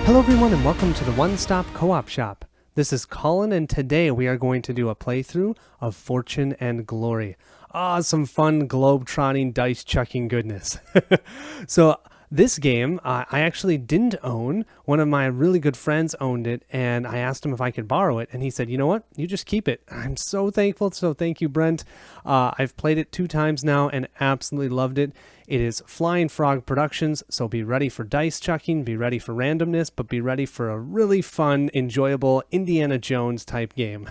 Hello everyone and welcome to the One Stop Co-op Shop. This is Colin and today we are going to do a playthrough of Fortune and Glory. Some fun globe-trotting dice chucking goodness. So this game I actually didn't own. One of my really good friends owned it and I asked him if I could borrow it and he said, you know what, you just keep it. I'm so thankful, so thank you, Brent. I've played it 2 times now and absolutely loved it. It is Flying Frog Productions, so be ready for dice chucking, be ready for randomness, but be ready for a really fun, enjoyable Indiana Jones type game.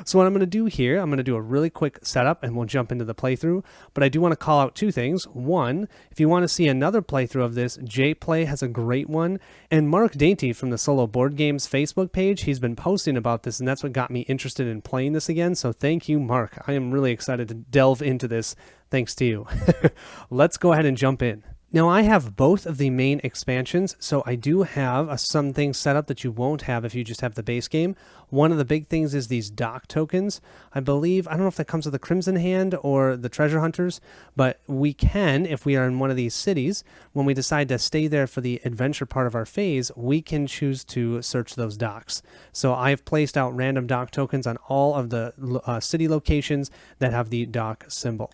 So what I'm going to do here, I'm going to do a really quick setup and we'll jump into the playthrough, but I do want to call out 2 things. One, if you want to see another playthrough of this, JPlay has a great one, and Mark Dainty from the Solo Board Games Facebook page, he's been posting about this, and that's what got me interested in playing this again, so thank you, Mark. I am really excited to delve into this. Thanks to you. Let's go ahead and jump in. Now I have both of the main expansions, so I do have some things set up that you won't have if you just have the base game. One of the big things is these dock tokens. I believe, I don't know if that comes with the Crimson Hand or the Treasure Hunters, but we can, if we are in one of these cities, when we decide to stay there for the adventure part of our phase, we can choose to search those docks. So I've placed out random dock tokens on all of the city locations that have the dock symbol.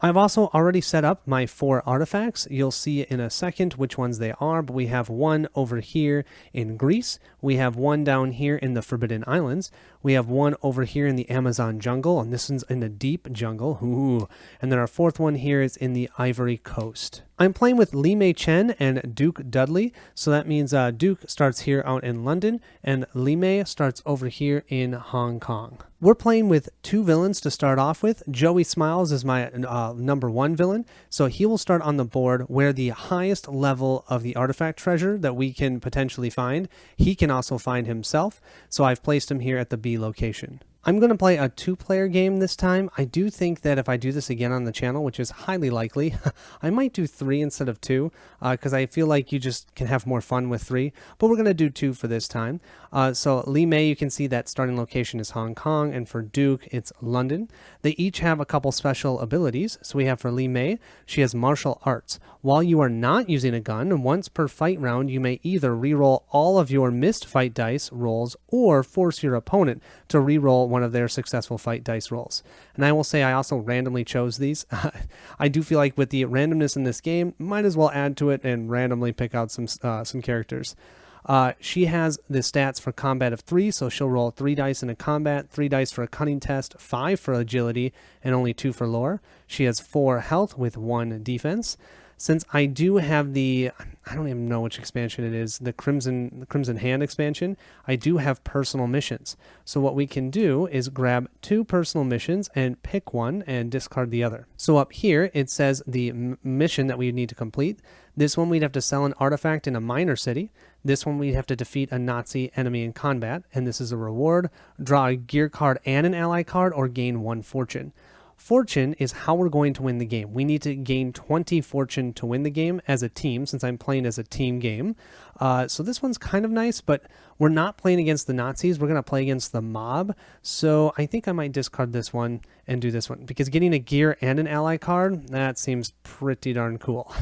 I've also already set up my 4 artifacts. You'll see in a second which ones they are, but we have one over here in Greece. We have one down here in the Forbidden Islands. We have one over here in the Amazon jungle, and this one's in the deep jungle. Ooh. And then our 4th one here is in the Ivory Coast. I'm playing with Li Mei Chen and Duke Dudley, so that means Duke starts here out in London, and Li Mei starts over here in Hong Kong. We're playing with 2 villains to start off with. Joey Smiles is my number 1 villain, so he will start on the board where the highest level of the artifact treasure that we can potentially find. He can also find himself, so I've placed him here at the B location. I'm going to play a 2-player game this time. I do think that if I do this again on the channel, which is highly likely, I might do 3 instead of 2, because I feel like you just can have more fun with 3, but we're going to do 2 for this time. So Li Mei, you can see that starting location is Hong Kong, and for Duke, it's London. They each have a couple special abilities. So we have for Li Mei, she has martial arts. While you are not using a gun, once per fight round, you may either reroll all of your missed fight dice rolls or force your opponent to reroll one of their successful fight dice rolls. And I will say I also randomly chose these. I do feel like with the randomness in this game, might as well add to it and randomly pick out some characters. She has the stats for combat of 3, so she'll roll 3 dice in a combat, 3 dice for a cunning test, 5 for agility, and only 2 for lore. She has 4 health with 1 defense. Since I do have the, I don't even know which expansion it is, the Crimson Hand expansion, I do have personal missions. So what we can do is grab 2 personal missions and pick one and discard the other. So up here, it says the mission that we need to complete. This one we'd have to sell an artifact in a minor city. This one we'd have to defeat a Nazi enemy in combat. And this is a reward. Draw a gear card and an ally card or gain 1 fortune. Fortune is how we're going to win the game. We need to gain 20 fortune to win the game as a team, since I'm playing as a team game. So this one's kind of nice, but we're not playing against the Nazis. We're going to play against the mob. So I think I might discard this one and do this one, because getting a gear and an ally card, that seems pretty darn cool.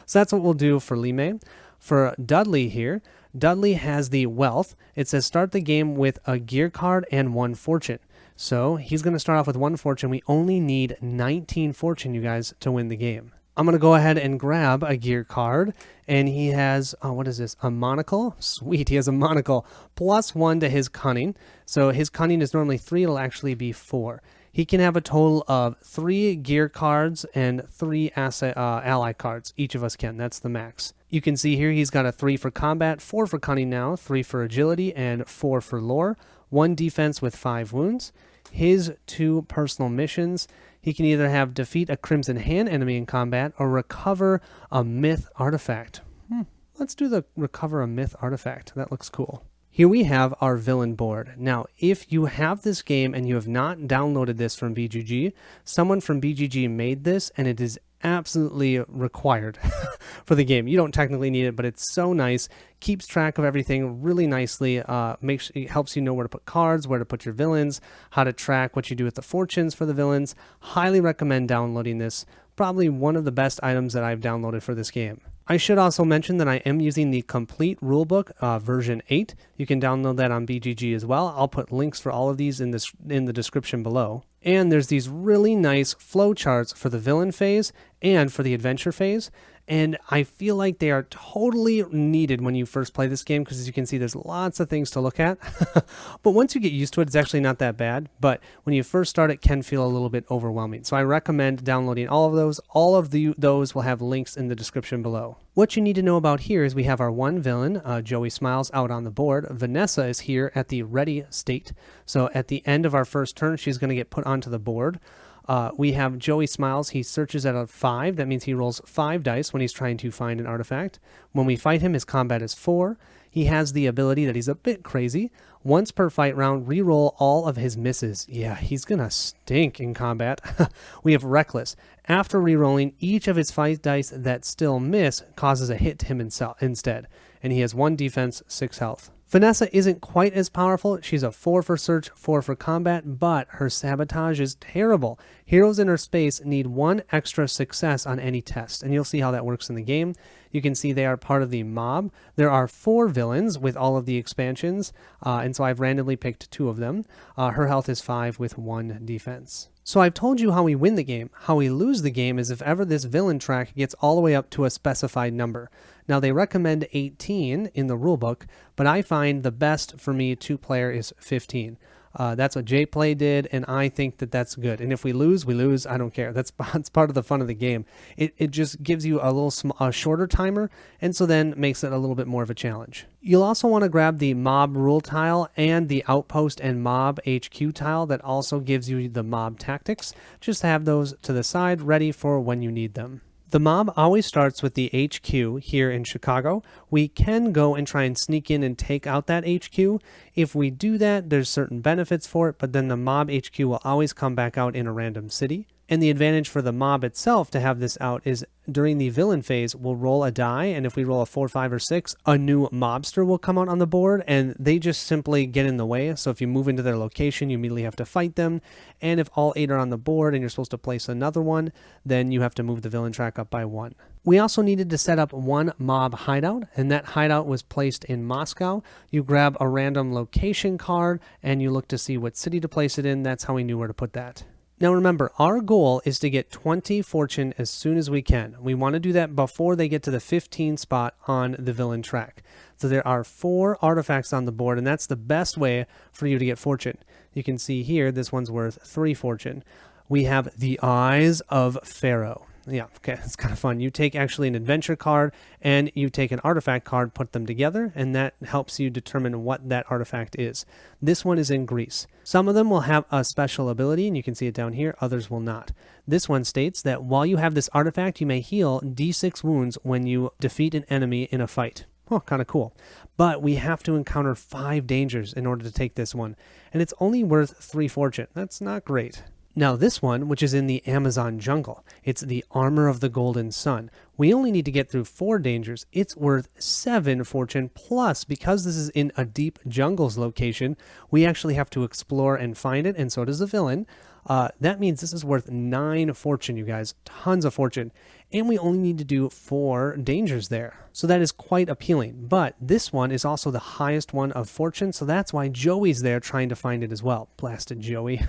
So that's what we'll do for Li Mei. For Dudley here, Dudley has the wealth. It says start the game with a gear card and 1 fortune. So he's going to start off with 1 fortune. We only need 19 fortune, you guys, to win the game. I'm going to go ahead and grab a gear card, and he has, what is this, a monocle? Sweet, he has a monocle, plus 1 to his cunning. So his cunning is normally 3, it'll actually be 4. He can have a total of 3 gear cards and 3 ally cards. Each of us can, that's the max. You can see here he's got a 3 for combat, 4 for cunning now, 3 for agility, and 4 for lore. 1 defense with 5 wounds. His 2 personal missions, he can either have defeat a Crimson Hand enemy in combat or recover a myth artifact. Let's do the recover a myth artifact. That looks cool. Here we have our villain board. Now, if you have this game and you have not downloaded this from BGG, someone from BGG made this and it is absolutely required for the game. You don't technically need it, but it's so nice. Keeps track of everything really nicely. It helps you know where to put cards, where to put your villains, how to track what you do with the fortunes for the villains. Highly recommend downloading this. Probably one of the best items that I've downloaded for this game. I should also mention that I am using the complete rulebook version 8. You can download that on BGG as well. I'll put links for all of these in the description below. And there's these really nice flow charts for the villain phase and for the adventure phase. And I feel like they are totally needed when you first play this game because, as you can see, there's lots of things to look at. But once you get used to it, it's actually not that bad. But when you first start, it can feel a little bit overwhelming. So I recommend downloading all of those. All of those will have links in the description below. What you need to know about here is we have our one villain, Joey Smiles, out on the board. Vanessa is here at the ready state. So at the end of our first turn, she's going to get put onto the board. We have Joey Smiles. He searches at a 5. That means he rolls 5 dice when he's trying to find an artifact. When we fight him, his combat is 4. He has the ability that he's a bit crazy. Once per fight round, re-roll all of his misses. Yeah, he's gonna stink in combat. We have Reckless. After re-rolling, each of his 5 dice that still miss causes a hit to him instead. And he has 1 defense, 6 health. Vanessa isn't quite as powerful. She's a 4 for search, 4 for combat, but her sabotage is terrible. Heroes in her space need 1 extra success on any test, and you'll see how that works in the game. You can see they are part of the mob. There are 4 villains with all of the expansions, and so I've randomly picked 2 of them. Her health is 5 with 1 defense. So I've told you how we win the game. How we lose the game is if ever this villain track gets all the way up to a specified number. Now they recommend 18 in the rulebook, but I find the best for me 2-player is 15. That's what JPlay did, and I think that that's good. And if we lose, we lose. I don't care. That's part of the fun of the game. It just gives you a shorter timer, and so then makes it a little bit more of a challenge. You'll also want to grab the mob rule tile and the outpost and mob HQ tile that also gives you the mob tactics. Just have those to the side ready for when you need them. The mob always starts with the HQ here in Chicago. We can go and try and sneak in and take out that HQ. If we do that, there's certain benefits for it, but then the mob HQ will always come back out in a random city. And the advantage for the mob itself to have this out is during the villain phase, we'll roll a die, and if we roll a 4, 5, or 6, a new mobster will come out on the board, and they just simply get in the way. So if you move into their location, you immediately have to fight them. And if all 8 are on the board and you're supposed to place another one, then you have to move the villain track up by 1. We also needed to set up 1 mob hideout, and that hideout was placed in Moscow. You grab a random location card, and you look to see what city to place it in. That's how we knew where to put that. Now remember, our goal is to get 20 fortune as soon as we can. We want to do that before they get to the 15 spot on the villain track. So there are 4 artifacts on the board, and that's the best way for you to get fortune. You can see here, this one's worth 3 fortune. We have the Eyes of Pharaoh. Yeah, okay, it's kind of fun. You take actually an adventure card and you take an artifact card, put them together, and that helps you determine what that artifact is. This one is in Greece. Some of them will have a special ability, and you can see it down here. Others will not. This one states that while you have this artifact, you may heal D6 wounds when you defeat an enemy in a fight. Oh, kind of cool. But we have to encounter 5 dangers in order to take this one, and it's only worth 3 fortune. That's not great. Now this one, which is in the Amazon jungle, it's the Armor of the Golden Sun. We only need to get through 4 dangers. It's worth 7 fortune, plus because this is in a deep jungles location, we actually have to explore and find it, and so does the villain. That means this is worth 9 fortune, you guys. Tons of fortune. And we only need to do 4 dangers there. So that is quite appealing. But this one is also the highest one of fortune, so that's why Joey's there trying to find it as well. Blasted Joey.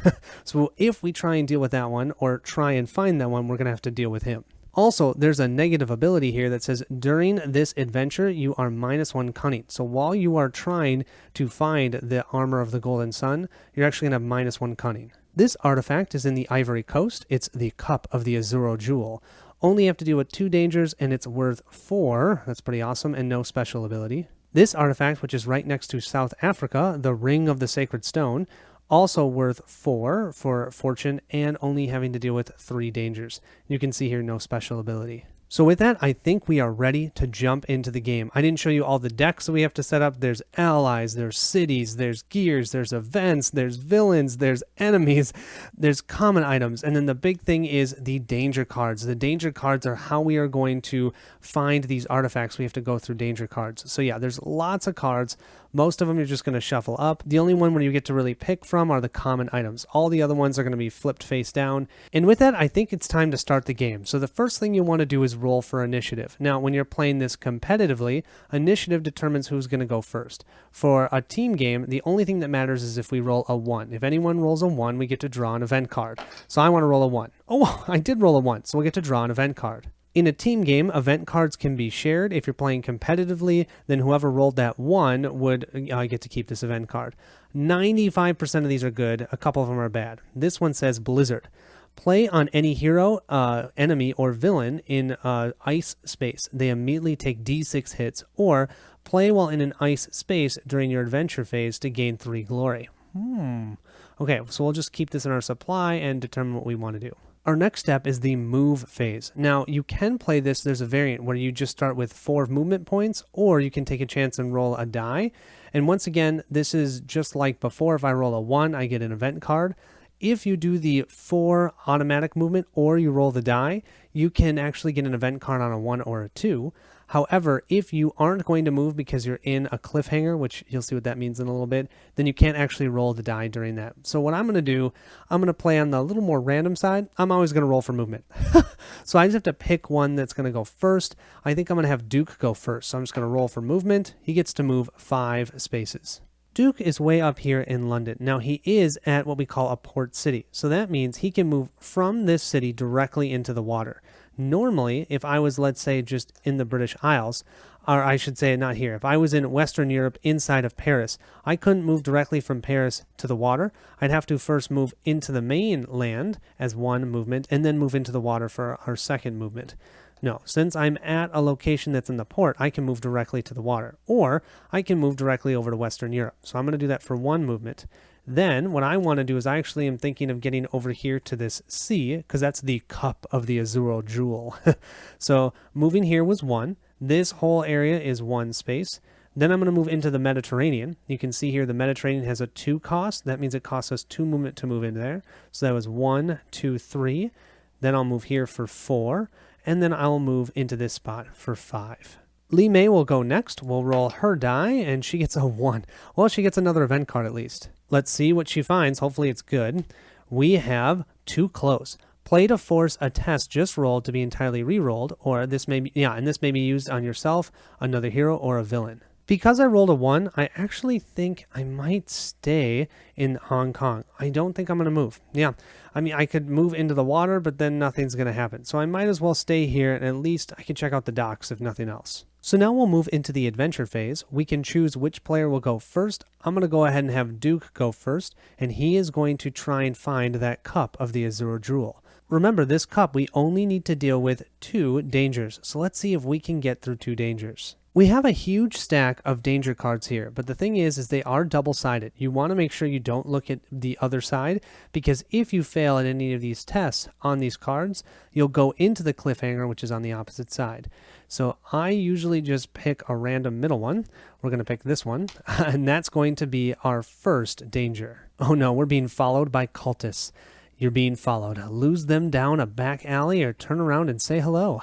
So if we try and deal with that one, or try and find that one, we're going to have to deal with him. Also, there's a negative ability here that says during this adventure, you are -1 cunning. So while you are trying to find the Armor of the Golden Sun, you're actually going to have -1 cunning. This artifact is in the Ivory Coast. It's the Cup of the Azuro Jewel. Only have to deal with 2 dangers, and it's worth 4. That's pretty awesome, and no special ability. This artifact, which is right next to South Africa, the Ring of the Sacred Stone, also worth 4 for fortune, and only having to deal with 3 dangers. You can see here no special ability. So with that, I think we are ready to jump into the game. I didn't show you all the decks that we have to set up. There's allies, there's cities, there's gears, there's events, there's villains, there's enemies, there's common items. And then the big thing is the danger cards. The danger cards are how we are going to find these artifacts. We have to go through danger cards. So yeah, there's lots of cards. Most of them you're just going to shuffle up. The only one where you get to really pick from are the common items. All the other ones are going to be flipped face down. And with that, I think it's time to start the game. So the first thing you want to do is roll for initiative. Now, when you're playing this competitively, initiative determines who's going to go first. For a team game, the only thing that matters is if we roll a 1. If anyone rolls a 1, we get to draw an event card. So I want to roll a 1. Oh, I did roll a 1, so we'll get to draw an event card. In a team game, event cards can be shared. If you're playing competitively, then whoever rolled that 1 would get to keep this event card. 95% of these are good. A couple of them are bad. This one says Blizzard. Play on any hero, enemy, or villain in ice space. They immediately take D6 hits, or play while in an ice space during your adventure phase to gain 3 glory. Okay, so we'll just keep this in our supply and determine what we want to do. Our next step is the move phase. Now, you can play this, there's a variant where you just start with 4 movement points, or you can take a chance and roll a die. And once again, this is just like before. If I roll a 1, I get an event card. If you do the 4 automatic movement or you roll the die, you can actually get an event card on a 1 or a 2. However, if you aren't going to move because you're in a cliffhanger, which you'll see what that means in a little bit, then you can't actually roll the die during that. So what I'm going to do, I'm going to play on the little more random side. I'm always going to roll for movement. So I just have to pick one that's going to go first. I think I'm going to have Duke go first. So I'm just going to roll for movement. He gets to move 5 spaces. Duke is way up here in London. Now, he is at what we call a port city. So that means he can move from this city directly into the water. Normally, if I was, let's say, just in the British Isles, or I should say not here, if I was in Western Europe inside of Paris, I couldn't move directly from Paris to the water. I'd have to first move into the mainland as one movement and then move into the water for our second movement. No, since I'm at a location that's in the port, I can move directly to the water, or I can move directly over to Western Europe. So I'm going to do that for one movement. Then what I want to do is I actually am thinking of getting over here to this sea, because that's the cup of the Azure Jewel. So moving here was 1. This whole area is 1 space. Then I'm going to move into the Mediterranean. You can see here the Mediterranean has a 2 cost. That means it costs us 2 movement to move in there. So that was 1, 2, 3. Then I'll move here for 4. And then I'll move into this spot for 5. Lee May will go next. We'll roll her die, and she gets a 1. Well, she gets another event card at least. Let's see what she finds. Hopefully it's good. We have Too Close. Play to force a test just rolled to be entirely re-rolled, or this may be, and this may be used on yourself, another hero, or a villain. Because I rolled a 1, I actually think I might stay in Hong Kong. I don't think I'm going to move. Yeah, I mean, I could move into the water, but then nothing's going to happen. So I might as well stay here, and at least I can check out the docks if nothing else. So now we'll move into the adventure phase. We can choose which player will go first. I'm going to go ahead and have Duke go first, and he is going to try and find that cup of the Azure Jewel. Remember, this cup, we only need to deal with 2 dangers. So let's see if we can get through 2 dangers. We have a huge stack of danger cards here, but the thing is they are double-sided. You want to make sure you don't look at the other side, because if you fail at any of these tests on these cards, you'll go into the cliffhanger, which is on the opposite side. So I usually just pick a random middle one. We're going to pick this one, and that's going to be our first danger. Oh no, we're being followed by cultists. You're being followed. Lose them down a back alley or turn around and say hello.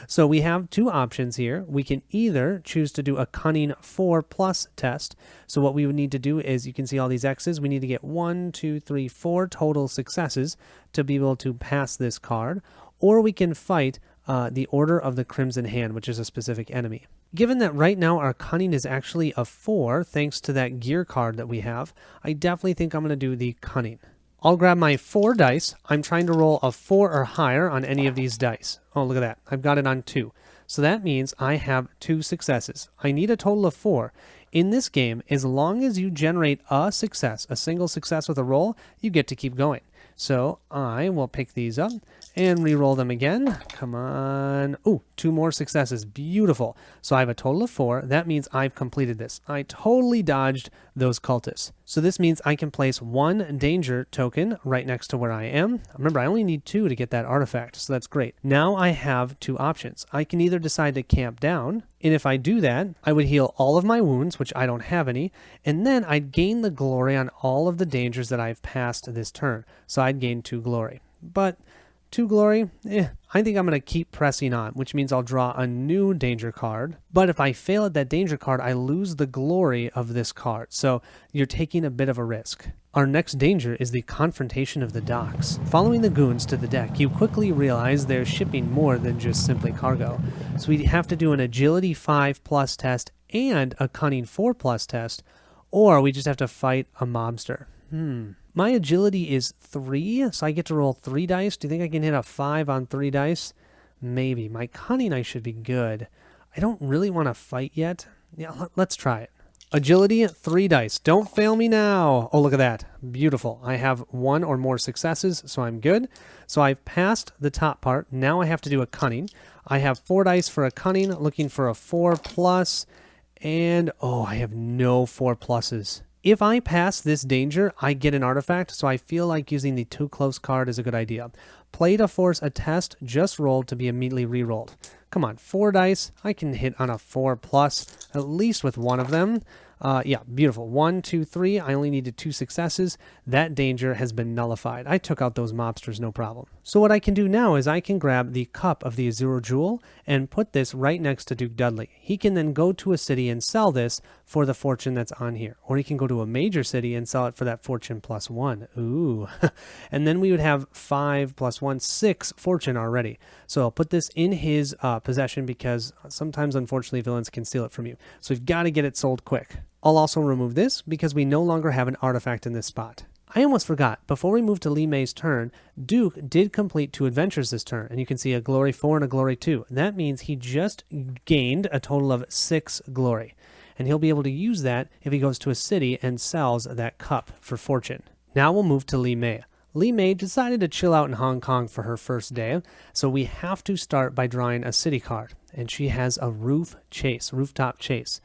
So we have 2 options here. We can either choose to do a cunning 4+ test. So what we would need to do is, you can see all these X's. We need to get 1, 2, 3, 4 total successes to be able to pass this card. Or we can fight the Order of the Crimson Hand, which is a specific enemy. Given that right now our cunning is actually a 4, thanks to that gear card that we have, I definitely think I'm going to do the cunning. I'll grab my 4 dice. I'm trying to roll a 4 or higher on any of these dice. Oh, look at that. I've got it on 2. So that means I have 2 successes. I need a total of 4. In this game, as long as you generate a success, a single success with a roll, you get to keep going. So I will pick these up, and re-roll them again. Come on. Ooh, 2 more successes. Beautiful. So I have a total of 4. That means I've completed this. I totally dodged those cultists. So this means I can place 1 danger token right next to where I am. Remember, I only need 2 to get that artifact, so that's great. Now I have 2 options. I can either decide to camp down, and if I do that, I would heal all of my wounds, which I don't have any, and then I'd gain the glory on all of the dangers that I've passed this turn. So I'd gain 2 glory. But 2 glory, I think I'm going to keep pressing on, which means I'll draw a new danger card. But if I fail at that danger card, I lose the glory of this card. So you're taking a bit of a risk. Our next danger is the confrontation of the docks. Following the goons to the deck, you quickly realize they're shipping more than just simply cargo. So we have to do an agility 5+ test and a cunning 4+ test, or we just have to fight a mobster. My agility is 3, so I get to roll 3 dice. Do you think I can hit a 5 on 3 dice? Maybe. My cunning, I should be good. I don't really want to fight yet. Yeah, let's try it. Agility, 3 dice. Don't fail me now. Oh, look at that. Beautiful. I have 1 or more successes, so I'm good. So I've passed the top part. Now I have to do a cunning. I have 4 dice for a cunning, looking for a 4+, and oh, I have no 4+. If I pass this danger, I get an artifact, so I feel like using the too close card is a good idea. Play to force a test just rolled to be immediately re-rolled. Come on, 4 dice. I can hit on a 4+, at least with 1 of them. Yeah, beautiful. 1, 2, 3. I only needed 2 successes. That danger has been nullified. I took out those mobsters, no problem. So what I can do now is I can grab the cup of the Azure Jewel and put this right next to Duke Dudley. He can then go to a city and sell this for the fortune that's on here. Or he can go to a major city and sell it for that fortune +1. Ooh. And then we would have 5 + 1, 6 fortune already. So I'll put this in his possession because sometimes, unfortunately, villains can steal it from you. So we've got to get it sold quick. I'll also remove this because we no longer have an artifact in this spot. I almost forgot, before we move to Li Mei's turn, Duke did complete 2 adventures this turn, and you can see a glory 4 and a glory 2. That means he just gained a total of 6 glory, and he'll be able to use that if he goes to a city and sells that cup for fortune. Now we'll move to Li Mei. Li Mei decided to chill out in Hong Kong for her first day, so we have to start by drawing a city card, and she has a rooftop chase.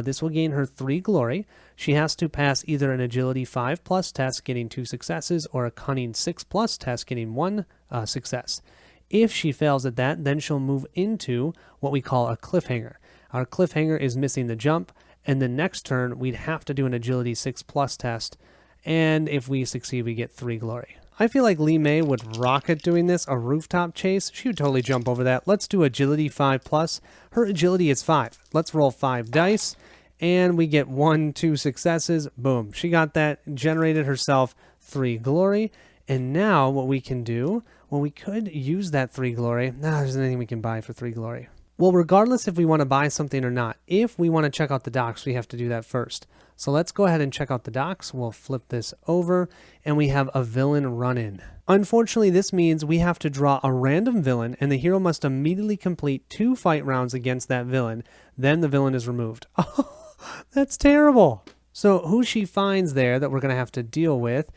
This will gain her 3 glory. She has to pass either an agility 5+ test, getting 2 successes, or a cunning 6+ test, getting 1 success. If she fails at that, then she'll move into what we call a cliffhanger. Our cliffhanger is missing the jump, and the next turn we'd have to do an agility 6+ test, and if we succeed, we get 3 glory. I feel like Li Mei would rock at doing this, a rooftop chase. She would totally jump over that. Let's do agility 5+. Her agility is 5. Let's roll 5 dice, and we get 1, 2 successes. Boom. She got that, generated herself 3 glory. And now what we can do, well, we could use that 3 glory. There's anything we can buy for 3 glory. Well, regardless if we want to buy something or not, if we want to check out the docks, we have to do that first. So let's go ahead and check out the docks. We'll flip this over, and we have a villain run-in. Unfortunately, this means we have to draw a random villain, and the hero must immediately complete 2 fight rounds against that villain. Then the villain is removed. Oh, that's terrible. So who she finds there that we're going to have to deal with,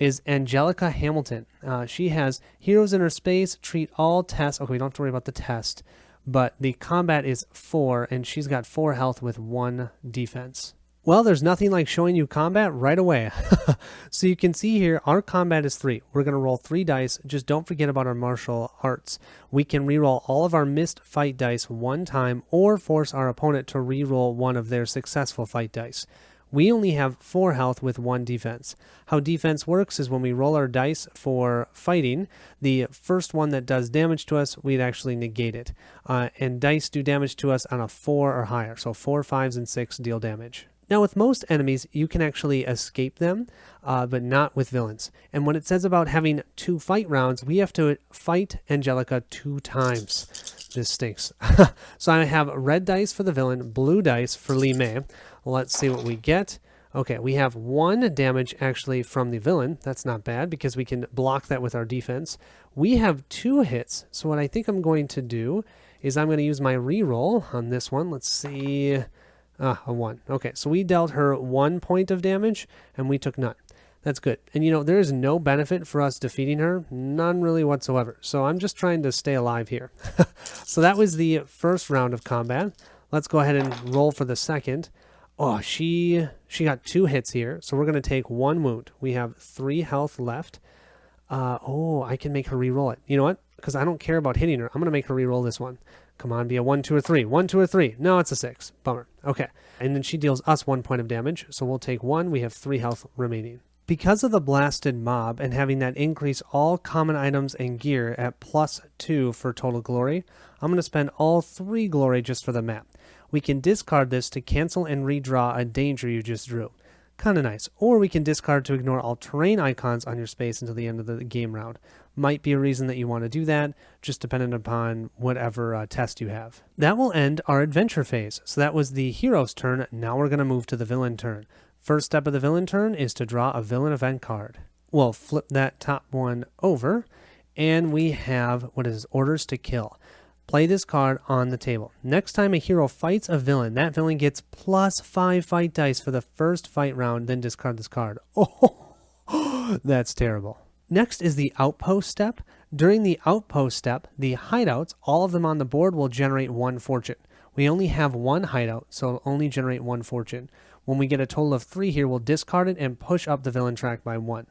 is Angelica Hamilton. She has heroes in her space, treat all tests. Okay, we don't have to worry about the test. But the combat is 4, and she's got 4 health with 1 defense. Well, there's nothing like showing you combat right away. So you can see here, our combat is 3. We're going to roll 3 dice. Just don't forget about our martial arts. We can reroll all of our missed fight dice 1 time, or force our opponent to reroll 1 of their successful fight dice. We only have 4 health with 1 defense. How defense works is when we roll our dice for fighting, the first one that does damage to us, we'd actually negate it. And dice do damage to us on a 4 or higher. So 4, 5s, and 6 deal damage. Now, with most enemies, you can actually escape them, but not with villains. And when it says about having 2 fight rounds, we have to fight Angelica 2 times. This stinks. So I have red dice for the villain, blue dice for Li Mei. Let's see what we get. Okay, we have 1 damage actually from the villain. That's not bad because we can block that with our defense. We have 2 hits. So what I think I'm going to do is I'm going to use my reroll on this one. Let's see. A 1. Okay, so we dealt her 1 point of damage, and we took none. That's good. And you know, there is no benefit for us defeating her, none really whatsoever. So I'm just trying to stay alive here. So that was the first round of combat. Let's go ahead and roll for the second. Oh, she got 2 hits here, so we're going to take 1 wound. We have 3 health left. I can make her re-roll it. You know what? Because I don't care about hitting her, I'm going to make her re-roll this one. Come on, be a 1, 2, or 3. 1, 2, or 3. No, it's a 6. Bummer. Okay. And then she deals us 1 point of damage, so we'll take 1. We have 3 health remaining. Because of the blasted mob and having that increase all common items and gear at +2 for total glory, I'm going to spend all 3 glory just for the map. We can discard this to cancel and redraw a danger you just drew. Kinda nice. Or we can discard to ignore all terrain icons on your space until the end of the game round. Might be a reason that you want to do that, just dependent upon whatever test you have. That will end our adventure phase. So that was the hero's turn. Now we're going to move to the villain turn. First step of the villain turn is to draw a villain event card. We'll flip that top one over, and we have what is orders to kill. Play this card on the table. Next time a hero fights a villain, that villain gets +5 fight dice for the first fight round, then discard this card. Oh, that's terrible. Next is the outpost step. During the outpost step, the hideouts, all of them on the board, will generate 1 fortune. We only have 1 hideout, so it'll only generate 1 fortune. When we get a total of 3 here, we'll discard it and push up the villain track by 1.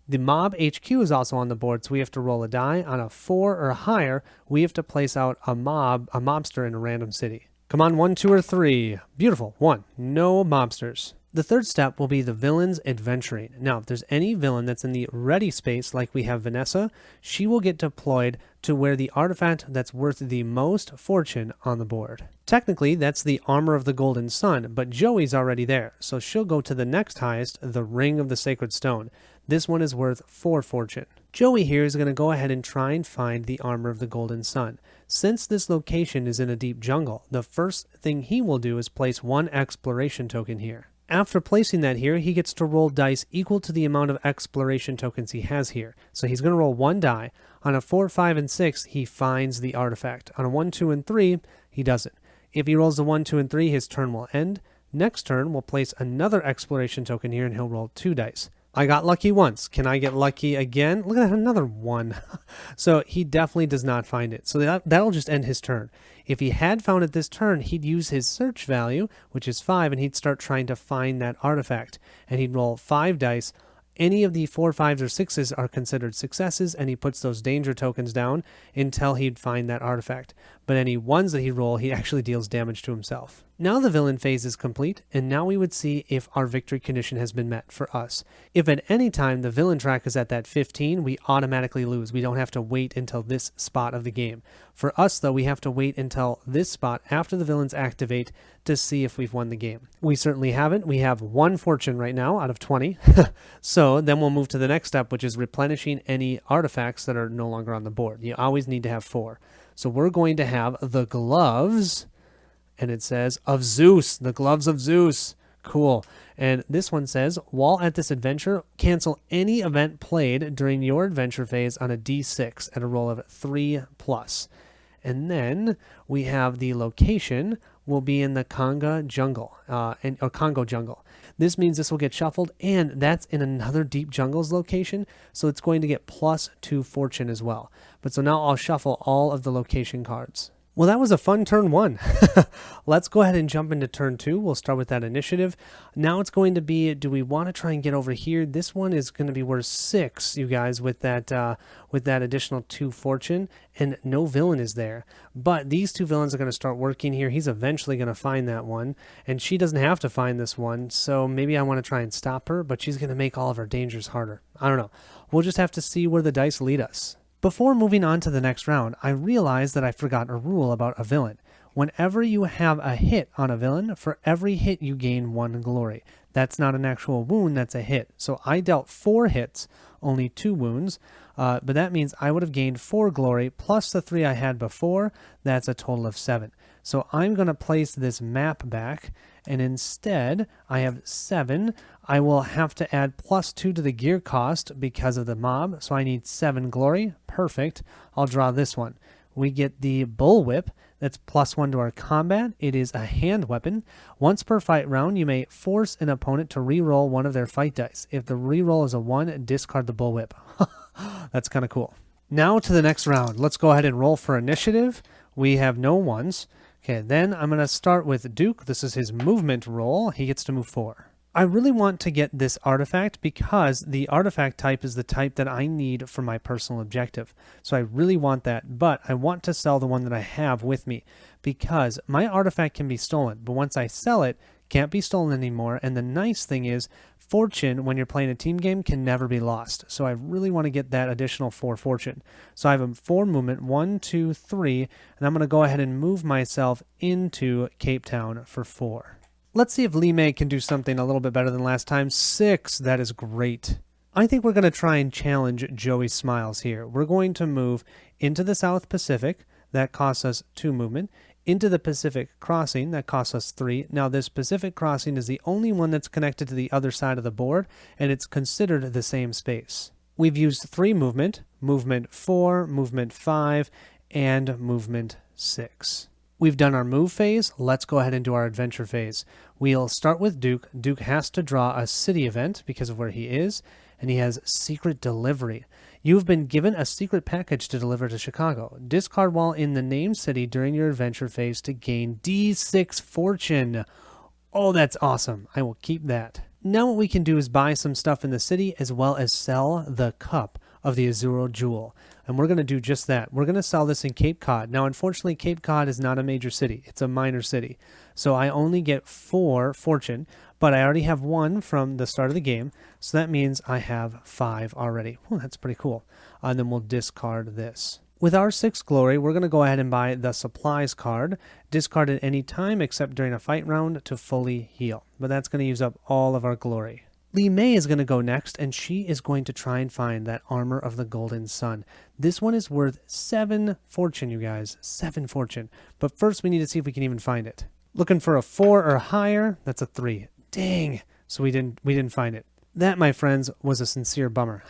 The mob HQ is also on the board, so we have to roll a die. On a 4 or higher, we have to place out a mobster in a random city. Come on, 1, 2, or 3. Beautiful. 1. No mobsters. The third step will be the villain's adventuring. Now, if there's any villain that's in the ready space, like we have Vanessa, she will get deployed to where the artifact that's worth the most fortune on the board. Technically, that's the Armor of the Golden Sun, but Joey's already there, so she'll go to the next highest, the Ring of the Sacred Stone. This one is worth 4 fortune. Joey here is going to go ahead and try and find the Armor of the Golden Sun. Since this location is in a deep jungle, the first thing he will do is place 1 exploration token here. After placing that here, he gets to roll dice equal to the amount of exploration tokens he has here. So he's going to roll 1 die. On a 4, 5, and 6, he finds the artifact. On a 1, 2, and 3, he doesn't. If he rolls a 1, 2, and 3, his turn will end. Next turn, we'll place another exploration token here, and he'll roll 2 dice. I got lucky once. Can I get lucky again? Look at that, another 1. So he definitely does not find it. So that'll just end his turn. If he had found it this turn, he'd use his search value, which is 5, and he'd start trying to find that artifact. And he'd roll 5 dice. Any of the 4, 5s, or 6s are considered successes, and he puts those danger tokens down until he'd find that artifact. But any 1s that he'd roll, he actually deals damage to himself. Now the villain phase is complete, and now we would see if our victory condition has been met for us. If at any time the villain track is at that 15, we automatically lose. We don't have to wait until this spot of the game. For us, though, we have to wait until this spot after the villains activate to see if we've won the game. We certainly haven't. We have 1 fortune right now out of 20. So then we'll move to the next step, which is replenishing any artifacts that are no longer on the board. You always need to have 4. So we're going to have the gloves, and it says, of Zeus, the gloves of Zeus. Cool. And this one says, while at this adventure, cancel any event played during your adventure phase on a D6 at a roll of 3+. And then we have the location will be in the Congo jungle. This means this will get shuffled, and that's in another deep jungles location, so it's going to get +2 fortune as well. But so now I'll shuffle all of the location cards. Well, that was a fun turn 1. Let's go ahead and jump into turn 2. We'll start with that initiative. Now it's going to be, do we want to try and get over here? This one is going to be worth 6, you guys, with that additional 2 fortune, and no villain is there. But these 2 villains are going to start working here. He's eventually going to find that one, and she doesn't have to find this one, so maybe I want to try and stop her, but she's going to make all of our dangers harder. I don't know. We'll just have to see where the dice lead us. Before moving on to the next round, I realized that I forgot a rule about a villain. Whenever you have a hit on a villain, for every hit you gain 1 glory. That's not an actual wound, that's a hit. So I dealt 4 hits, only 2 wounds, but that means I would have gained 4 glory plus the 3 I had before. That's a total of 7. So I'm going to place this map back, and instead I have 7. I will have to add +2 to the gear cost because of the mob, so I need 7 glory. Perfect. I'll draw this one. We get the bullwhip. That's +1 to our combat. It is a hand weapon. Once per fight round, you may force an opponent to re-roll one of their fight dice. If the re-roll is a 1, discard the bullwhip. That's kind of cool. Now to the next round. Let's go ahead and roll for initiative. We have no ones. Okay, then I'm going to start with Duke. This is his movement roll. He gets to move 4. I really want to get this artifact because the artifact type is the type that I need for my personal objective. So I really want that, but I want to sell the one that I have with me because my artifact can be stolen, but once I sell it, can't be stolen anymore. And the nice thing is, fortune, when you're playing a team game, can never be lost. So I really want to get that additional 4 fortune. So I have a 4 movement, 1, 2, 3, and I'm going to go ahead and move myself into Cape Town for 4. Let's see if Li Mei can do something a little bit better than last time. 6, that is great. I think we're going to try and challenge Joey Smiles here. We're going to move into the South Pacific. That costs us 2 movement. Into the Pacific Crossing, that costs us 3. Now this Pacific Crossing is the only one that's connected to the other side of the board, and it's considered the same space. We've used 3 movement, movement 4, movement 5, and movement 6. We've done our move phase. Let's go ahead and do our adventure phase. We'll start with Duke. Duke has to draw a city event because of where he is, and he has secret delivery. You've been given a secret package to deliver to Chicago. Discard while in the named city during your adventure phase to gain D6 fortune. Oh, that's awesome. I will keep that. Now what we can do is buy some stuff in the city as well as sell the cup of the Azuro Jewel. And we're going to do just that. We're going to sell this in Cape Cod. Now, unfortunately, Cape Cod is not a major city. It's a minor city. So I only get 4 fortune, but I already have 1 from the start of the game. So that means I have 5 already. Well, that's pretty cool. And then we'll discard this. With our 6 glory, we're going to go ahead and buy the supplies card. Discard at any time except during a fight round to fully heal. But that's going to use up all of our glory. Li Mei is going to go next, and she is going to try and find that armor of the Golden Sun. This one is worth 7 fortune, you guys. 7 fortune. But first we need to see if we can even find it. Looking for a 4 or higher. That's a 3. Dang. So we didn't find it. That, my friends, was a sincere bummer.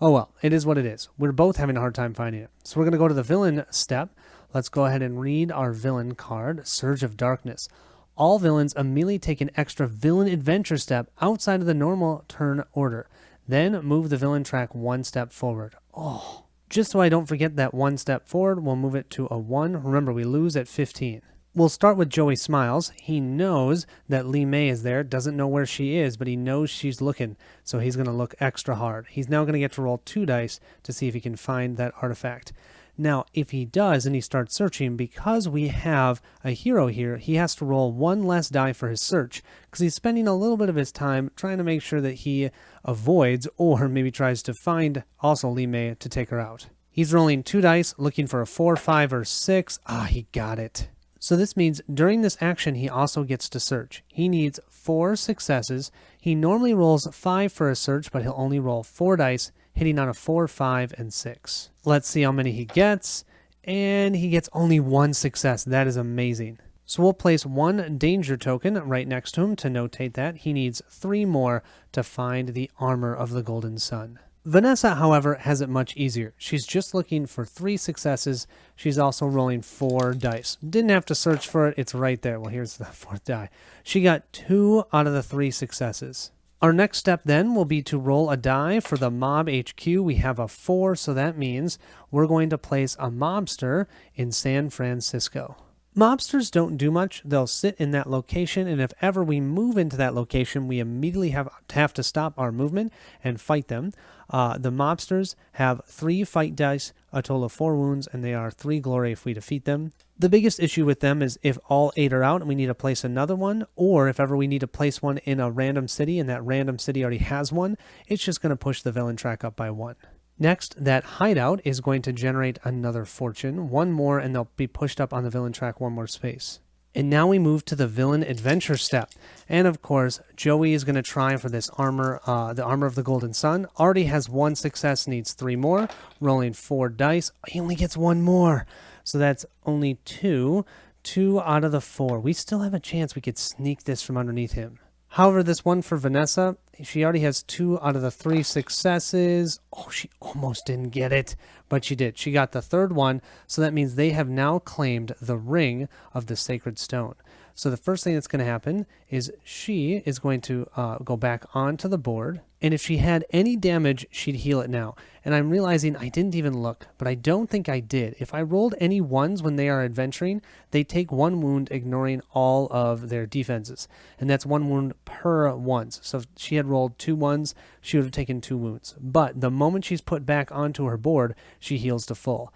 Oh well, it is what it is. We're both having a hard time finding it. So we're going to go to the villain step. Let's go ahead and read our villain card, Surge of Darkness. All villains immediately take an extra villain adventure step outside of the normal turn order. Then move the villain track 1 step forward. Oh, just so I don't forget that 1 step forward, we'll move it to a 1. Remember, we lose at 15. We'll start with Joey Smiles. He knows that Li Mei is there, doesn't know where she is, but he knows she's looking, so he's going to look extra hard. He's now going to get to roll 2 dice to see if he can find that artifact. Now, if he does and he starts searching, because we have a hero here, he has to roll 1 less die for his search, because he's spending a little bit of his time trying to make sure that he avoids or maybe tries to find also Li Mei to take her out. He's rolling 2 dice, looking for a 4, 5, or 6. Ah, he got it. So this means during this action, he also gets to search. He needs 4 successes. He normally rolls 5 for a search, but he'll only roll 4 dice, hitting on a 4, 5, and 6. Let's see how many he gets. And he gets only 1 success. That is amazing. So we'll place 1 danger token right next to him to notate that. He needs 3 more to find the armor of the Golden Sun. Vanessa, however, has it much easier. She's just looking for 3 successes. She's also rolling 4 dice. Didn't have to search for it. It's right there. Well, here's the 4th die. She got 2 out of the 3 successes. Our next step then will be to roll a die for the mob HQ. We have a 4, so that means we're going to place a mobster in San Francisco. Mobsters don't do much. They'll sit in that location, and if ever we move into that location, we immediately have to stop our movement and fight them. The mobsters have 3 fight dice, a total of 4 wounds, and they are 3 glory if we defeat them. The biggest issue with them is if all 8 are out and we need to place another one, or if ever we need to place one in a random city and that random city already has one, it's just going to push the villain track up by 1. Next, that hideout is going to generate another fortune, 1 more, and they'll be pushed up on the villain track 1 more space. And now we move to the villain adventure step. And of course, Joey is going to try for this armor, the armor of the Golden Sun. Already has 1 success, needs 3 more, rolling 4 dice. He only gets 1 more. So that's only 2. 2 out of the 4. We still have a chance we could sneak this from underneath him. However, this one for Vanessa, she already has 2 out of the 3 successes. Oh, she almost didn't get it, but she did. She got the 3rd one, so that means they have now claimed the ring of the sacred stone. So the first thing that's going to happen is she is going to go back onto the board. And if she had any damage, she'd heal it now. And I'm realizing I didn't even look, but I don't think I did. If I rolled any 1s when they are adventuring, they take 1 wound, ignoring all of their defenses. And that's 1 wound per 1s. So if she had rolled 2 1s, she would have taken 2 wounds. But the moment she's put back onto her board, she heals to full.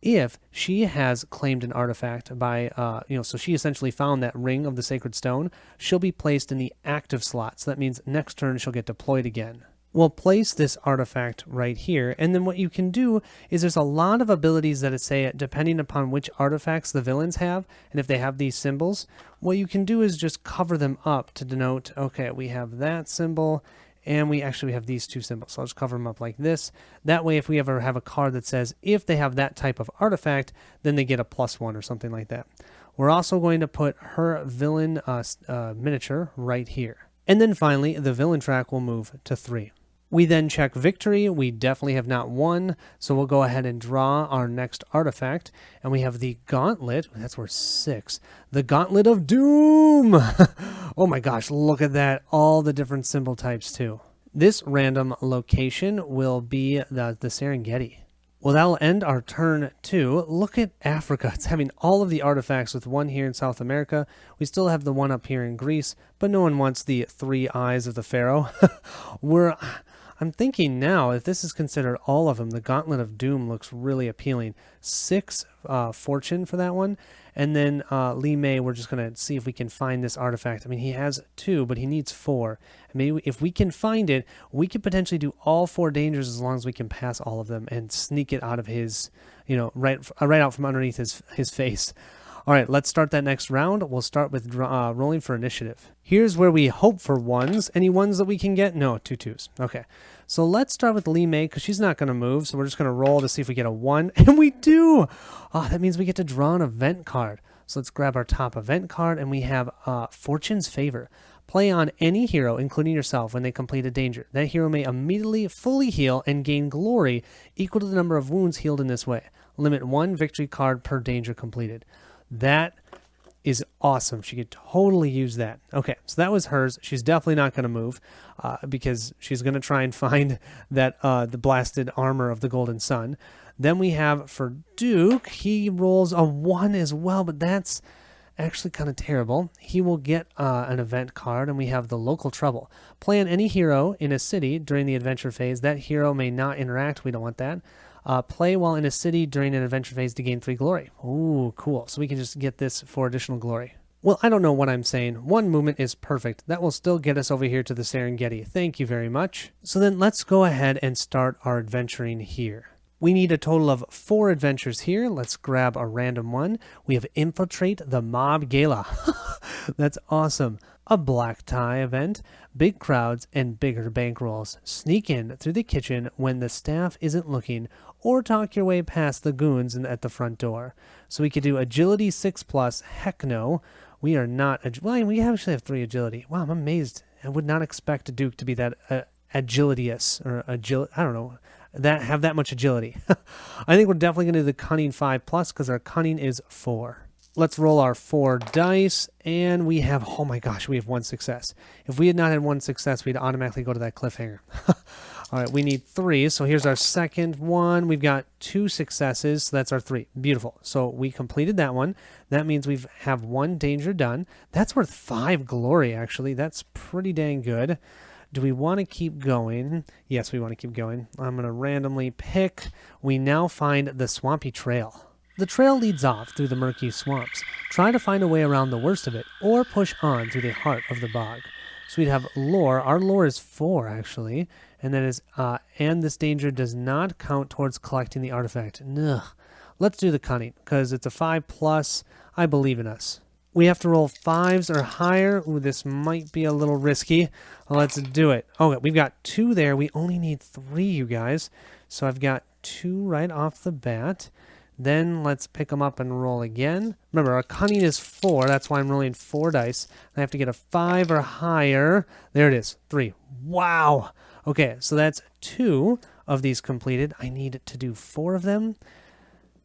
If she has claimed an artifact by, so she essentially found that ring of the sacred stone, she'll be placed in the active slot. So that means next turn she'll get deployed again. We'll place this artifact right here, and then what you can do is there's a lot of abilities that say, depending upon which artifacts the villains have, and if they have these symbols, what you can do is just cover them up to denote, okay, we have that symbol, and we have these 2 symbols. So I'll just cover them up like this. That way, if we ever have a card that says, if they have that type of artifact, then they get a +1 or something like that. We're also going to put her villain miniature right here. And then finally, the villain track will move to 3. We then check victory. We definitely have not won, so we'll go ahead and draw our next artifact. And we have the Gauntlet. That's worth 6. The Gauntlet of Doom! Oh my gosh, look at that. All the different symbol types too. This random location will be the Serengeti. Well, that'll end our turn 2. Look at Africa. It's having all of the artifacts with 1 here in South America. We still have the 1 up here in Greece, but no one wants the 3 eyes of the pharaoh. I'm thinking now, if this is considered all of them, the Gauntlet of Doom looks really appealing. 6 fortune for that one. And then Li Mei, we're just going to see if we can find this artifact. I mean, he has 2, but he needs 4. And maybe if we can find it, we could potentially do all 4 dangers as long as we can pass all of them and sneak it out of his, right out from underneath his face. All right, let's start that next round. We'll start with rolling for initiative. Here's where we hope for 1s. Any 1s that we can get? No, 2 2s. Okay, so let's start with Li Mei because she's not going to move. So we're just going to roll to see if we get a 1. And we do! Oh, that means we get to draw an event card. So let's grab our top event card, and we have Fortune's Favor. Play on any hero, including yourself, when they complete a danger. That hero may immediately fully heal and gain glory equal to the number of wounds healed in this way. Limit 1 victory card per danger completed. That is awesome. She could totally use that. Okay, so that was hers. She's definitely not going to move because she's going to try and find that the blasted armor of the Golden Sun. Then we have for Duke, he rolls a 1 as well, but that's actually kind of terrible. He will get an event card, and we have the Local Trouble. Play on any hero in a city during the adventure phase. That hero may not interact. We don't want that. Play while in a city during an adventure phase to gain 3 glory. Ooh, cool. So we can just get this for additional glory. Well, I don't know what I'm saying. 1 movement is perfect. That will still get us over here to the Serengeti. Thank you very much. So then let's go ahead and start our adventuring here. We need a total of 4 adventures here. Let's grab a random one. We have Infiltrate the Mob Gala. That's awesome. A black tie event, big crowds, and bigger bankrolls. Sneak in through the kitchen when the staff isn't looking, or talk your way past the goons at the front door. So we could do Agility 6+. Heck no. We are not... Well, we actually have 3 Agility. Wow, I'm amazed. I would not expect a Duke to be that agilitious, or I don't know. Have that much agility. I think we're definitely going to do the Cunning 5+ because our Cunning is 4. Let's roll our 4 dice, and we have, oh my gosh, we have 1 success. If we had not had 1 success, we'd automatically go to that cliffhanger. All right, we need 3, so here's our second one. We've got 2 successes, so that's our 3. Beautiful. So we completed that one. That means we have 1 danger done. That's worth 5 glory, actually. That's pretty dang good. Do we want to keep going? Yes, we want to keep going. I'm going to randomly pick. We now find the Swampy Trail. The trail leads off through the murky swamps. Try to find a way around the worst of it, or push on through the heart of the bog. So we'd have lore. Our lore is 4, actually. And that is, and this danger does not count towards collecting the artifact. Ugh. Let's do the Cunning, because it's a 5+. I believe in us. We have to roll 5s or higher. Ooh, this might be a little risky. Let's do it. Okay, we've got 2 there. We only need 3, you guys. So I've got 2 right off the bat. Then let's pick them up and roll again. Remember, our cunning is 4. That's why I'm rolling 4 dice. I have to get a 5 or higher. There it is, 3. Wow. Okay, so that's 2 of these completed. I need to do 4 of them.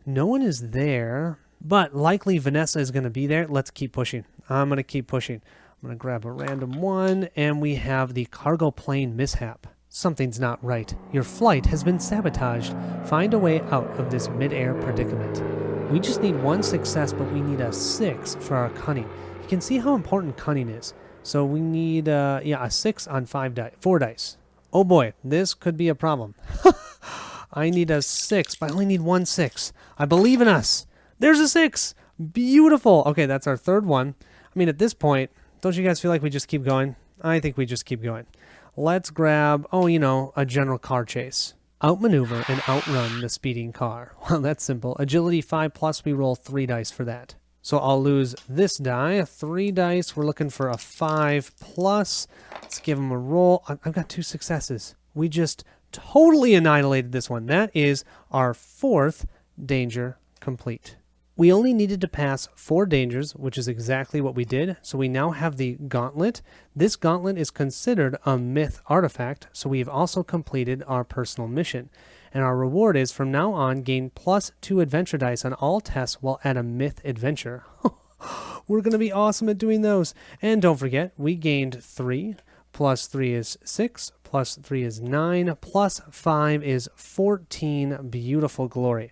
No one is there, but likely Vanessa is going to be there. Let's keep pushing. I'm going to keep pushing. I'm going to grab a random one, and we have the cargo plane mishap. Something's not right. Your flight has been sabotaged. Find a way out of this mid-air predicament. We just need 1 success, but we need a 6 for our cunning. You can see how important cunning is. So we need a 6 on 4 dice. Oh boy, this could be a problem. I need a 6, but I only need 1 6. I believe in us. There's a 6. Beautiful. Okay, that's our 3rd one. I mean, at this point, don't you guys feel like we just keep going? I think we just keep going. Let's grab, a general car chase. Outmaneuver and outrun the speeding car. Well, that's simple. Agility 5+, we roll 3 dice for that. So I'll lose this die, 3 dice. We're looking for a 5+. Let's give them a roll. I've got 2 successes. We just totally annihilated this one. That is our 4th danger complete. We only needed to pass 4 dangers, which is exactly what we did. So we now have the gauntlet. This gauntlet is considered a myth artifact, so we've also completed our personal mission. And our reward is, from now on, gain +2 adventure dice on all tests while at a myth adventure. We're going to be awesome at doing those. And don't forget, we gained 3, +3 is 6, +3 is 9, +5 is 14 beautiful glory.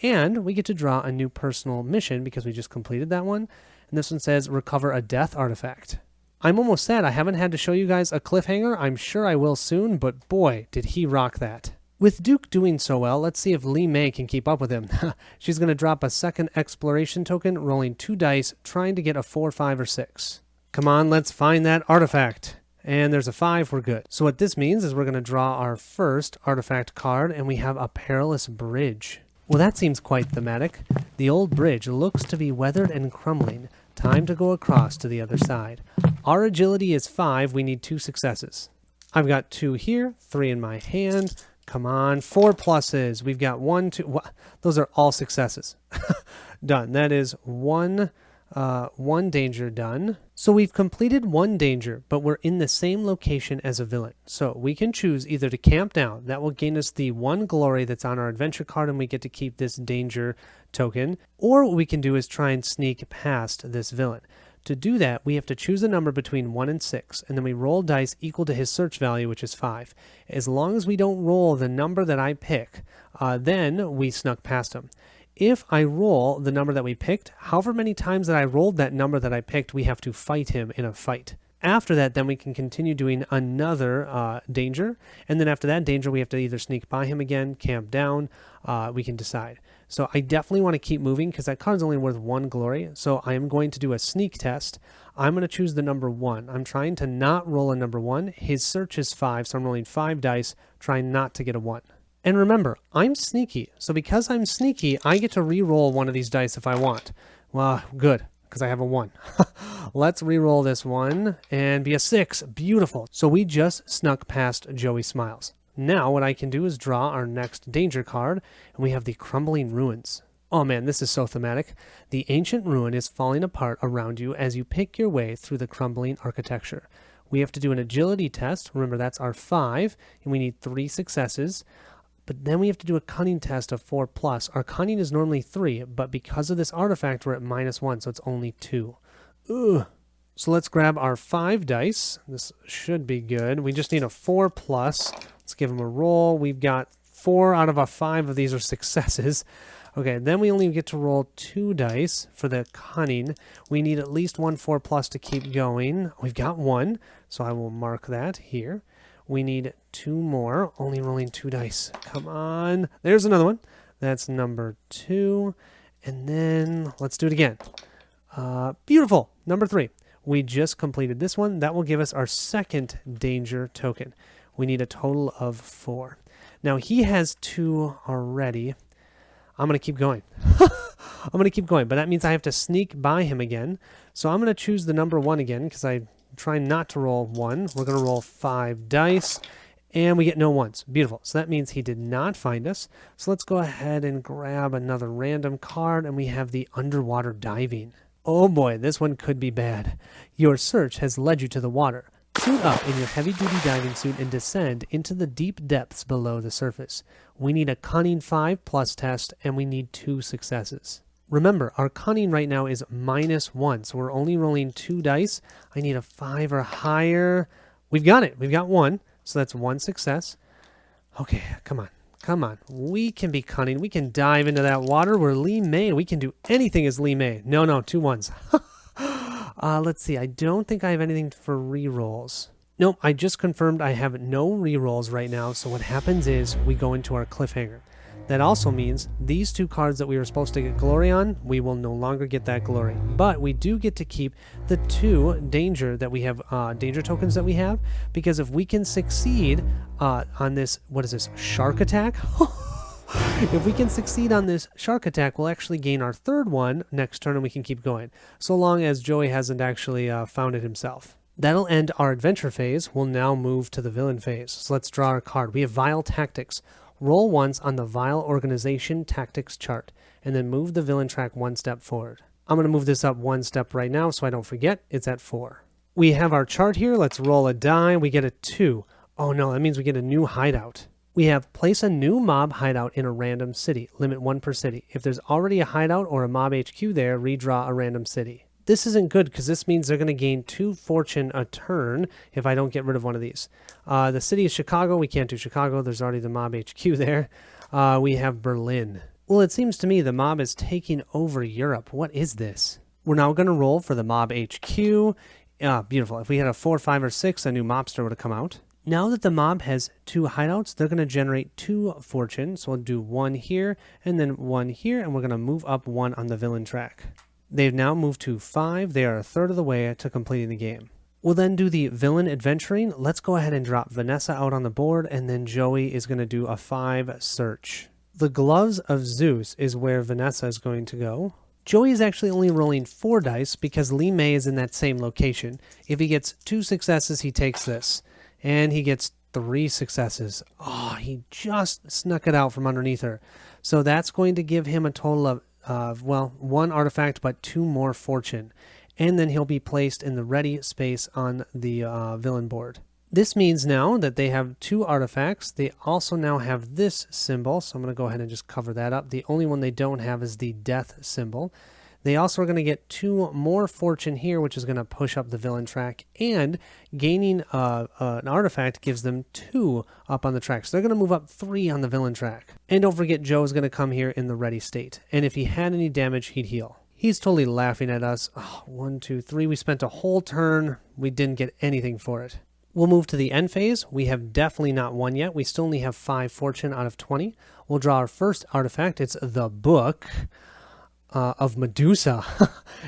And we get to draw a new personal mission because we just completed that one. And this one says, recover a death artifact. I'm almost sad I haven't had to show you guys a cliffhanger. I'm sure I will soon, but boy, did he rock that. With Duke doing so well, let's see if Lee May can keep up with him. She's going to drop a 2nd exploration token, rolling 2 dice, trying to get a 4, 5, or 6. Come on, let's find that artifact. And there's a 5, we're good. So what this means is we're going to draw our first artifact card, and we have a perilous bridge. Well, that seems quite thematic. The old bridge looks to be weathered and crumbling. Time to go across to the other side. Our agility is 5. We need 2 successes. I've got 2 here, 3 in my hand. Come on, 4 pluses. We've got 1, 2. Those are all successes. Done. That is one danger done. So we've completed 1 danger, but we're in the same location as a villain. So we can choose either to camp down. That will gain us the 1 glory that's on our adventure card, and we get to keep this danger token. Or what we can do is try and sneak past this villain. To do that, we have to choose a number between 1 and 6, and then we roll dice equal to his search value, which is 5. As long as we don't roll the number that I pick, then we snuck past him. If I roll the number that we picked, however many times that I rolled that number that I picked, we have to fight him in a fight. After that, then we can continue doing another danger, and then after that danger, we have to either sneak by him again, camp down, we can decide. So I definitely want to keep moving because that card's only worth 1 glory, so I am going to do a sneak test. I'm going to choose the number 1. I'm trying to not roll a number 1. His search is 5, so I'm rolling 5 dice, trying not to get a 1. And remember, I'm sneaky, so because I'm sneaky, I get to re-roll one of these dice if I want. Well, good, because I have a 1. Let's re-roll this one and be a 6. Beautiful. So we just snuck past Joey Smiles. Now what I can do is draw our next danger card, and we have the Crumbling Ruins. Oh man, this is so thematic. The ancient ruin is falling apart around you as you pick your way through the crumbling architecture. We have to do an agility test. Remember, that's our 5, and we need 3 successes. But then we have to do a cunning test of 4+. Our cunning is normally 3, but because of this artifact, we're at -1, so it's only 2. Ugh. So let's grab our 5 dice. This should be good. We just need a 4+. Let's give them a roll. We've got 4 out of our 5 of these are successes. Okay, then we only get to roll 2 dice for the cunning. We need at least 1 4+ to keep going. We've got 1, so I will mark that here. We need 2 more, only rolling 2 dice. Come on. There's another one. That's number 2. And then let's do it again. Beautiful. Number 3. We just completed this one. That will give us our 2nd danger token. We need a total of 4. Now he has 2 already. I'm going to keep going. I'm going to keep going, but that means I have to sneak by him again. So I'm going to choose the number 1 again because I'm trying not to roll 1. We're going to roll 5 dice, And we get no ones. Beautiful. So that means he did not find us. So let's go ahead and grab another random card, and we have the underwater diving. Oh boy, this one could be bad. Your search has led you to the water. Suit up in your heavy-duty diving suit and descend into the deep depths below the surface. We need a Cunning 5+ test, and we need 2 successes. Remember, our Cunning right now is -1, so we're only rolling 2 dice. I need a 5 or higher. We've got it. We've got 1, so that's 1 success. Okay, come on. Come on. We can be cunning. We can dive into that water. We're Lee May. We can do anything as Lee May. No, 2 ones. Let's see. I don't think I have anything for rerolls. Nope, I just confirmed I have no rerolls right now. So what happens is we go into our cliffhanger. That also means these 2 cards that we were supposed to get glory on, we will no longer get that glory. But we do get to keep the 2 danger that we have, danger tokens that we have, because if we can succeed on this, what is this, shark attack? If we can succeed on this shark attack, we'll actually gain our 3rd one next turn, and we can keep going, so long as Joey hasn't actually found it himself. That'll end our adventure phase. We'll now move to the villain phase. So let's draw our card. We have Vile Tactics. Roll once on the Vile Organization Tactics chart, and then move the villain track 1 step forward. I'm going to move this up 1 step right now so I don't forget. It's at 4. We have our chart here. Let's roll a die. We get a 2. Oh no, that means we get a new hideout. We have place a new mob hideout in a random city. Limit 1 per city. If there's already a hideout or a mob HQ there, redraw a random city. This isn't good because this means they're going to gain 2 fortune a turn if I don't get rid of one of these. The city is Chicago. We can't do Chicago. There's already the mob HQ there. We have Berlin. Well, it seems to me the mob is taking over Europe. What is this? We're now going to roll for the mob HQ. Beautiful. If we had a 4, 5, or 6, a new mobster would have come out. Now that the mob has 2 hideouts, they're going to generate 2 fortune. So we'll do 1 here and then 1 here, and we're going to move up 1 on the villain track. They've now moved to 5. They are a third of the way to completing the game. We'll then do the villain adventuring. Let's go ahead and drop Vanessa out on the board, and then Joey is going to do a 5 search. The Gloves of Zeus is where Vanessa is going to go. Joey is actually only rolling 4 dice because Lee May is in that same location. If he gets 2 successes, he takes this. And he gets 3 successes. Oh, he just snuck it out from underneath her. So that's going to give him a total of, well, 1 artifact, but 2 more fortune. And then he'll be placed in the ready space on the villain board. This means now that they have 2 artifacts. They also now have this symbol. So I'm going to go ahead and just cover that up. The only one they don't have is the death symbol. They also are going to get 2 more fortune here, which is going to push up the villain track, and gaining an artifact gives them 2 up on the track. So they're going to move up 3 on the villain track. And don't forget, Joe is going to come here in the ready state. And if he had any damage, he'd heal. He's totally laughing at us. Oh, 1, 2, 3. We spent a whole turn. We didn't get anything for it. We'll move to the end phase. We have definitely not won yet. We still only have 5 fortune out of 20. We'll draw our first artifact. It's the Book of Medusa.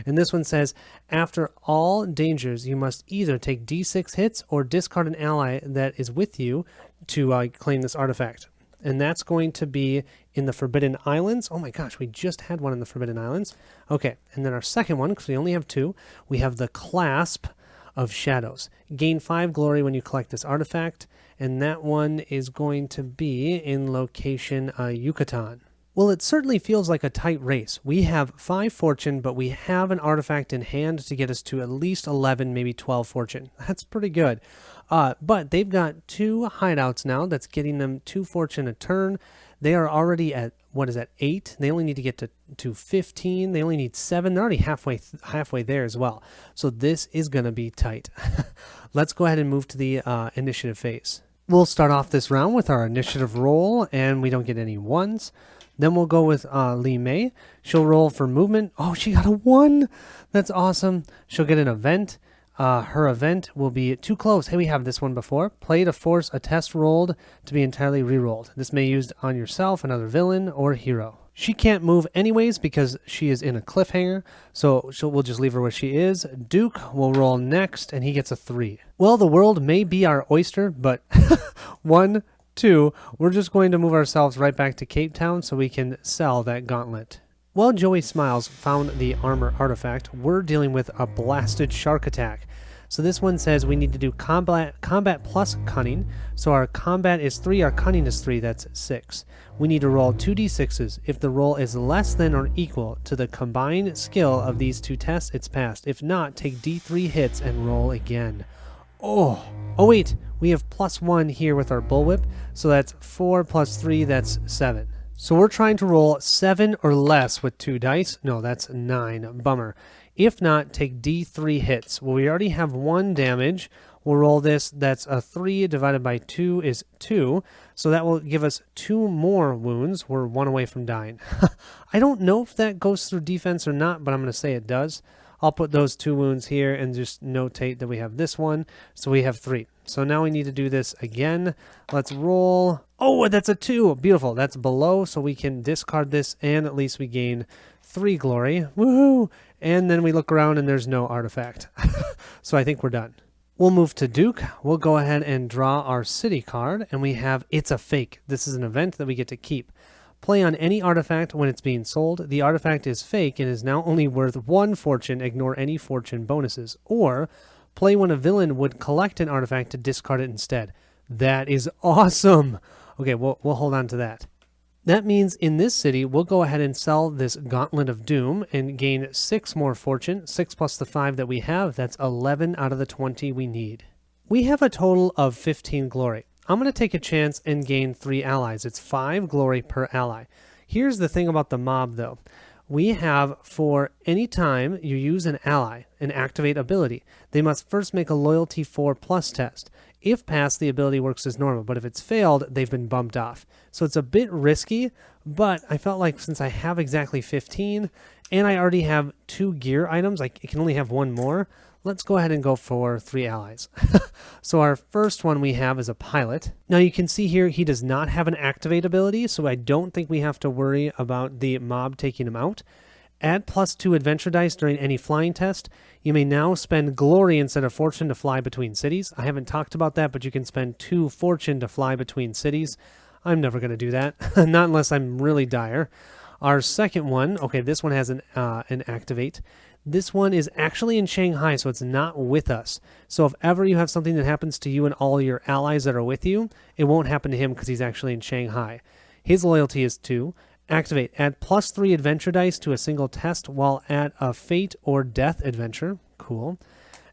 And this one says, after all dangers, you must either take D6 hits or discard an ally that is with you to claim this artifact. And that's going to be in the Forbidden Islands. Oh my gosh, we just had one in the Forbidden Islands. Okay, and then our second one, because we only have 2, we have the Clasp of Shadows. Gain 5 glory when you collect this artifact, and that one is going to be in location Yucatan. Well, it certainly feels like a tight race. We have 5 fortune, but we have an artifact in hand to get us to at least 11, maybe 12 fortune. That's pretty good. But they've got 2 hideouts now. That's getting them 2 fortune a turn. They are already at, what is that, 8? They only need to get to 15. They only need 7. They're already halfway there as well. So this is going to be tight. Let's go ahead and move to the initiative phase. We'll start off this round with our initiative roll, and we don't get any 1s. Then we'll go with Lee May. She'll roll for movement. Oh, she got a 1. That's awesome. She'll get an event. Her event will be too close. Hey, we have this one before. Play to force a test rolled to be entirely re-rolled. This may be used on yourself, another villain, or hero. She can't move anyways because she is in a cliffhanger, so we'll just leave her where she is. Duke will roll next, and he gets a 3. Well, the world may be our oyster, but 1, 2, we're just going to move ourselves right back to Cape Town so we can sell that gauntlet. While Joey Smiles found the armor artifact, we're dealing with a blasted shark attack. So this one says we need to do combat plus cunning. So our combat is 3, our cunning is 3, that's 6. We need to roll 2d6s. If the roll is less than or equal to the combined skill of these 2 tests, it's passed. If not, take d3 hits and roll again. Oh wait, we have +1 here with our bullwhip, so that's 4 plus 3, that's 7. So we're trying to roll 7 or less with 2 dice. No, that's 9. Bummer. If not, take d3 hits. Well, we already have 1 damage. We'll roll this. That's a 3 divided by 2 is 2. So that will give us 2 more wounds. We're 1 away from dying. I don't know if that goes through defense or not, but I'm going to say it does. I'll put those 2 wounds here and just notate that we have this one. So we have 3. So now we need to do this again. Let's roll. Oh, that's a 2. Beautiful. That's below, so we can discard this, and at least we gain 3 glory. Woohoo! And then we look around and there's no artifact. So I think we're done. We'll move to Duke. We'll go ahead and draw our city card, and we have It's a Fake. This is an event that we get to keep. Play on any artifact when it's being sold. The artifact is fake and is now only worth 1 fortune. Ignore any fortune bonuses. Or play when a villain would collect an artifact to discard it instead. That is awesome. Okay, we'll hold on to that. That means in this city, we'll go ahead and sell this Gauntlet of Doom and gain 6 more fortune. 6 plus the 5 that we have, that's 11 out of the 20 we need. We have a total of 15 glory. I'm going to take a chance and gain 3 allies. It's 5 glory per ally. Here's the thing about the mob, though. We have, for any time you use an ally, an activate ability, they must first make a loyalty 4+ test. If passed, the ability works as normal, but if it's failed, they've been bumped off. So it's a bit risky, but I felt like since I have exactly 15, and I already have 2 gear items, I can only have 1 more, let's go ahead and go for 3 allies. So our first one we have is a pilot. Now you can see here he does not have an activate ability, so I don't think we have to worry about the mob taking him out. Add +2 adventure dice during any flying test. You may now spend glory instead of fortune to fly between cities. I haven't talked about that, but you can spend 2 fortune to fly between cities. I'm never going to do that, not unless I'm really dire. Our second one, okay, this one has an activate. This one is actually in Shanghai, so it's not with us. So if ever you have something that happens to you and all your allies that are with you, it won't happen to him because he's actually in Shanghai. His loyalty is 2. Activate. Add +3 adventure dice to a single test while at a fate or death adventure. Cool.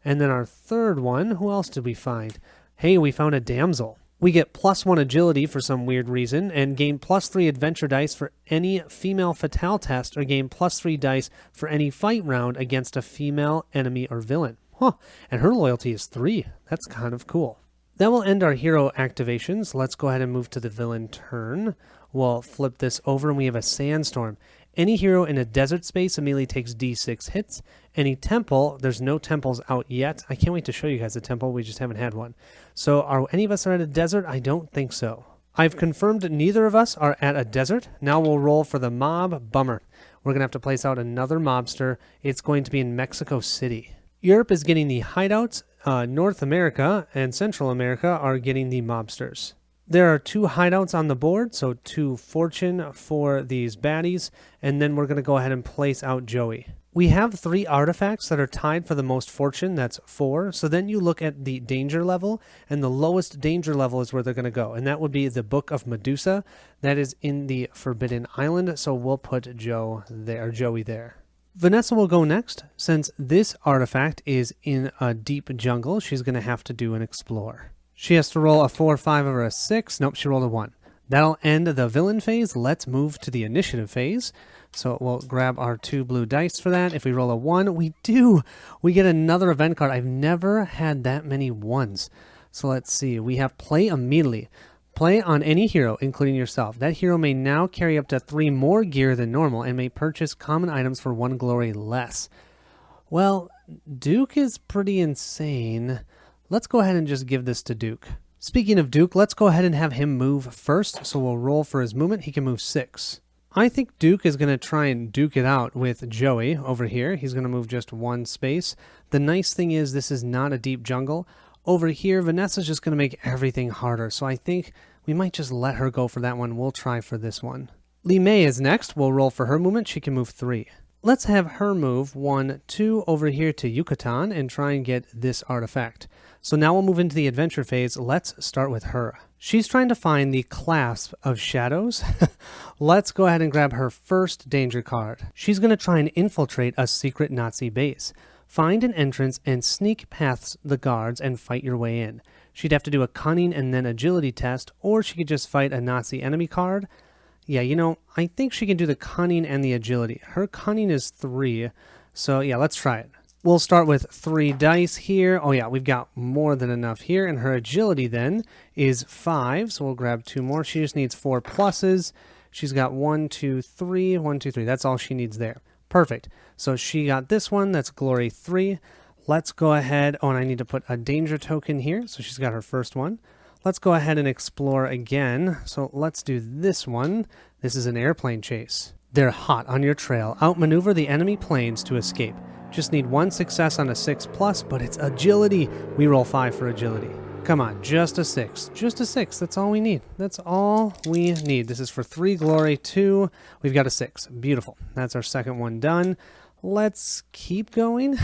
And then our third one, who else did we find? Hey, we found a damsel. We get +1 agility for some weird reason and gain +3 adventure dice for any female fatale test or gain +3 dice for any fight round against a female enemy or villain. Huh. And her loyalty is 3. That's kind of cool. That will end our hero activations. Let's go ahead and move to the villain turn. We'll flip this over and we have a sandstorm. Any hero in a desert space immediately takes d6 hits. Any temple, there's no temples out yet. I can't wait to show you guys a temple. We just haven't had one. So are any of us are at a desert? I don't think so. I've confirmed neither of us are at a desert. Now we'll roll for the mob. Bummer. We're going to have to place out another mobster. It's going to be in Mexico City. Europe is getting the hideouts. North America and Central America are getting the mobsters. There are 2 hideouts on the board, so 2 fortune for these baddies, and then we're going to go ahead and place out Joey. We have 3 artifacts that are tied for the most fortune, that's 4, so then you look at the danger level, and the lowest danger level is where they're going to go, and that would be the Book of Medusa. That is in the Forbidden Island, so we'll put Joey there. Vanessa will go next. Since this artifact is in a deep jungle, she's going to have to do an explore. She has to roll a 4, 5, or a 6. Nope, she rolled a 1. That'll end the villain phase. Let's move to the initiative phase. So we'll grab our 2 blue dice for that. If we roll a 1, we do. We get another event card. I've never had that many 1s. So let's see. We have play immediately. Play on any hero, including yourself. That hero may now carry up to 3 more gear than normal and may purchase common items for 1 glory less. Well, Duke is pretty insane. Let's go ahead and just give this to Duke. Speaking of Duke, let's go ahead and have him move first. So we'll roll for his movement. He can move 6. I think Duke is going to try and duke it out with Joey over here. He's going to move just 1 space. The nice thing is this is not a deep jungle. Over here, Vanessa's just going to make everything harder, so I think we might just let her go for that one. We'll try for this one. Li Mei is next. We'll roll for her movement. She can move 3. Let's have her move 1, 2 over here to Yucatan and try and get this artifact. So now we'll move into the adventure phase. Let's start with her. She's trying to find the Clasp of Shadows. Let's go ahead and grab her first danger card. She's going to try and infiltrate a secret Nazi base. Find an entrance and sneak past the guards and fight your way in. She'd have to do a cunning and then agility test, or she could just fight a Nazi enemy card. Yeah, you know, I think she can do the cunning and the agility. Her cunning is 3, so yeah, let's try it. We'll start with 3 dice here. Oh yeah, we've got more than enough here, and her agility then is 5, so we'll grab 2 more. She just needs 4 pluses. She's got 1, 2, 3, 1, 2, 3. That's all she needs there. Perfect. So she got this one. That's Glory 3. Let's go ahead. Oh, and I need to put a danger token here, so she's got her first one. Let's go ahead and explore again. So let's do this one. This is an airplane chase. They're hot on your trail. Outmaneuver the enemy planes to escape. Just need 1 success on a 6+, but it's agility. We roll 5 for agility. Come on, just a 6. Just a 6. That's all we need. That's all we need. This is for 3 glory, 2. We've got a 6. Beautiful. That's our second one done. Let's keep going.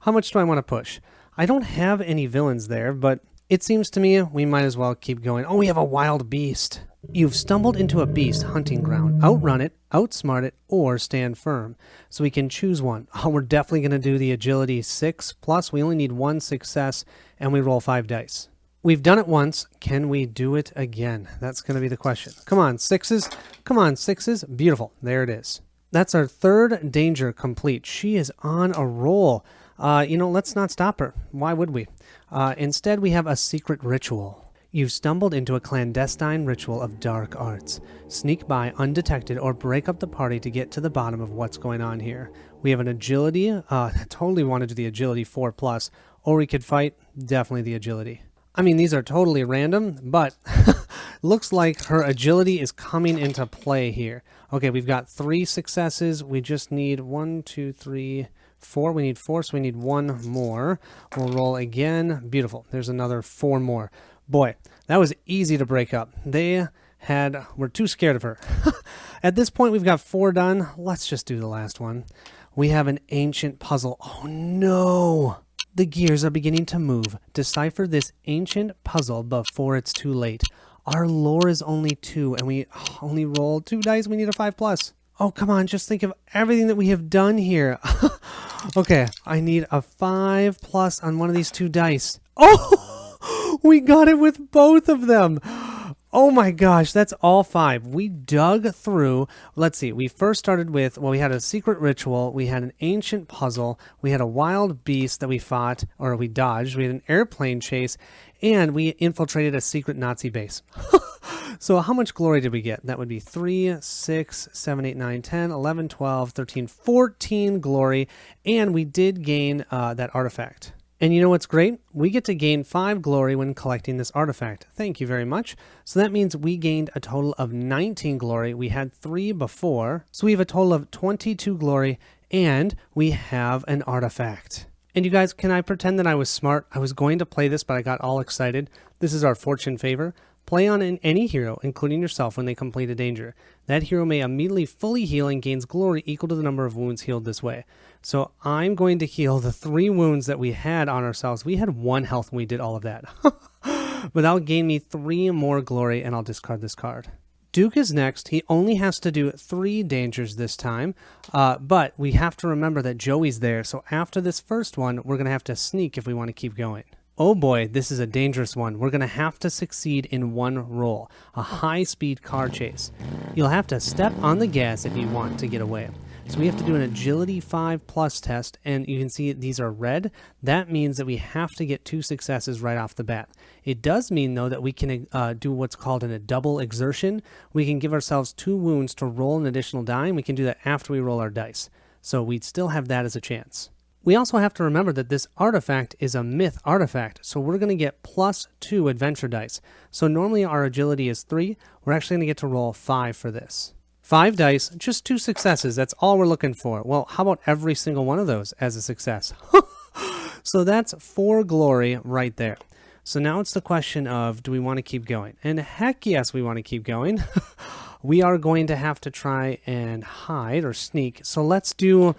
How much do I want to push? I don't have any villains there, but it seems to me we might as well keep going. Oh, we have a wild beast. You've stumbled into a beast hunting ground. Outrun it, outsmart it, or stand firm. So we can choose one. Oh, we're definitely going to do the agility 6+. We only need 1 success, and we roll 5 dice. We've done it once. Can we do it again? That's going to be the question. Come on, 6s. Come on, 6s. Beautiful. There it is. That's our 3rd danger complete. She is on a roll. You know, let's not stop her. Why would we? Instead, we have a secret ritual. You've stumbled into a clandestine ritual of dark arts. Sneak by undetected or break up the party to get to the bottom of what's going on here. We have an agility. Totally want to do the agility 4+, or we could fight. Definitely the agility. I mean, these are totally random, but looks like her agility is coming into play here. Okay, we've got 3 successes. We just need 1, 2, 3, 4. We need 4, so we need 1 more. We'll roll again. Beautiful. There's another 4 more. Boy, that was easy to break up. We're too scared of her. At this point, we've got 4 done. Let's just do the last one. We have an ancient puzzle. Oh no! The gears are beginning to move. Decipher this ancient puzzle before it's too late. Our lore is only 2, and we only roll 2 dice. We need a 5+. Oh, come on. Just think of everything that we have done here. Okay, I need a 5+ on one of these 2 dice. Oh! We got it with both of them. Oh my gosh, that's all 5. We dug through. Let's see. We first started with, well, we had a secret ritual. We had an ancient puzzle. We had a wild beast that we fought, or we dodged. We had an airplane chase, and we infiltrated a secret Nazi base. So how much glory did we get? That would be 3, 6, 7, 8, 9, 10, 11, 12, 13, 14 glory, and we did gain that artifact. And you know what's great? We get to gain 5 glory when collecting this artifact. Thank you very much. So that means we gained a total of 19 glory. We had 3 before. So we have a total of 22 glory, and we have an artifact. And you guys, can I pretend that I was smart? I was going to play this, but I got all excited. This is our fortune favor. Play on any hero, including yourself, when they complete a danger. That hero may immediately fully heal and gains glory equal to the number of wounds healed this way. So I'm going to heal the 3 wounds that we had on ourselves. We had 1 health when we did all of that. But that'll gain me 3 more glory, and I'll discard this card. Duke is next. He only has to do 3 dangers this time, but we have to remember that Joey's there. So after this first one, we're going to have to sneak if we want to keep going. Oh boy, this is a dangerous one. We're going to have to succeed in 1 roll, a high-speed car chase. You'll have to step on the gas if you want to get away. So we have to do an agility 5+ test, and you can see these are red. That means that we have to get 2 successes right off the bat. It does mean, though, that we can do what's called a double exertion. We can give ourselves 2 wounds to roll an additional die, and we can do that after we roll our dice. So we'd still have that as a chance. We also have to remember that this artifact is a myth artifact, so we're going to get +2 adventure dice. So normally our agility is 3. We're actually going to get to roll 5 for this. 5 dice, just 2 successes. That's all we're looking for. Well, how about every single one of those as a success? So that's 4 glory right there. So now it's the question of, do we want to keep going? And heck yes, we want to keep going. we are going to have to try and hide or sneak. So let's do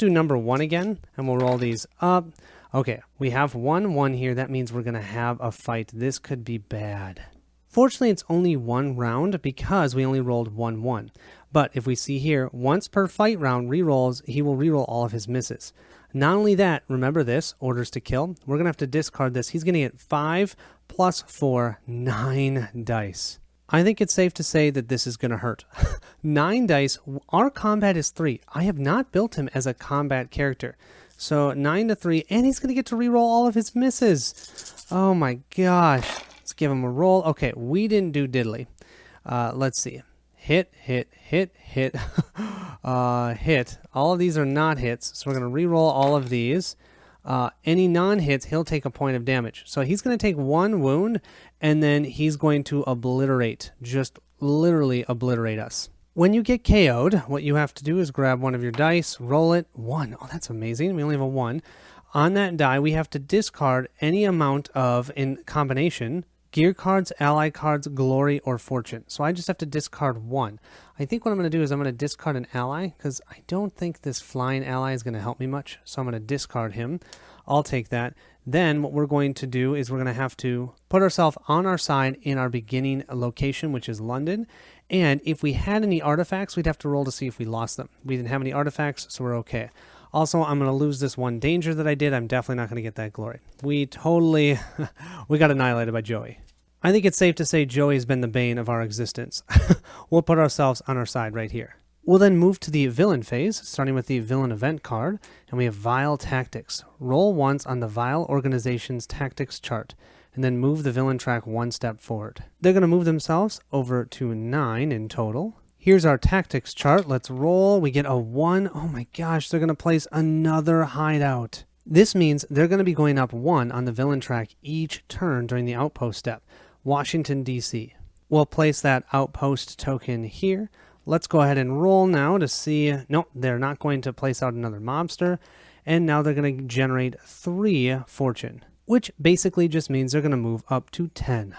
number 1 again, and we'll roll these up. Okay, we have 1-1 here. That means we're going to have a fight. This could be bad. Fortunately, it's only 1 round because we only rolled 1-1. But if we see here, once per fight round rerolls, he will reroll all of his misses. Not only that, remember this, orders to kill. We're going to have to discard this. He's going to get 5 plus 4, 9 dice. I think it's safe to say that this is going to hurt. 9 dice. Our combat is 3. I have not built him as a combat character. So 9 to 3, and he's going to get to reroll all of his misses. Oh my gosh. Let's give him a roll. Okay, we didn't do diddly. Let's see. Hit, hit, hit, hit, hit. All of these are not hits, so we're going to reroll all of these. Any non-hits, he'll take a point of damage. So he's going to take 1 wound, and then he's going to obliterate, just literally obliterate us. When you get KO'd, what you have to do is grab one of your dice, roll it. 1. Oh, that's amazing. We only have a 1. On that die, we have to discard any amount of, in combination, gear cards, ally cards, glory, or fortune. So I just have to discard 1. I think what I'm going to do is I'm going to discard an ally because I don't think this flying ally is going to help me much. So I'm going to discard him. I'll take that. Then what we're going to do is we're going to have to put ourselves on our side in our beginning location, which is London. And if we had any artifacts, we'd have to roll to see if we lost them. We didn't have any artifacts, so we're okay. Also, I'm going to lose this 1 danger that I did. I'm definitely not going to get that glory. We got annihilated by Joey. I think it's safe to say Joey's been the bane of our existence. We'll put ourselves on our side right here. We'll then move to the villain phase, starting with the villain event card, and we have Vile Tactics. Roll once on the Vile Organization's Tactics chart, and then move the villain track 1 step forward. They're going to move themselves over to 9 in total. Here's our tactics chart. Let's roll. We get a 1. Oh my gosh, they're going to place another hideout. This means they're going to be going up 1 on the villain track each turn during the outpost step. Washington, D.C. We'll place that outpost token here. Let's go ahead and roll now to see. Nope, they're not going to place out another mobster. And now they're going to generate 3 fortune, which basically just means they're going to move up to 10.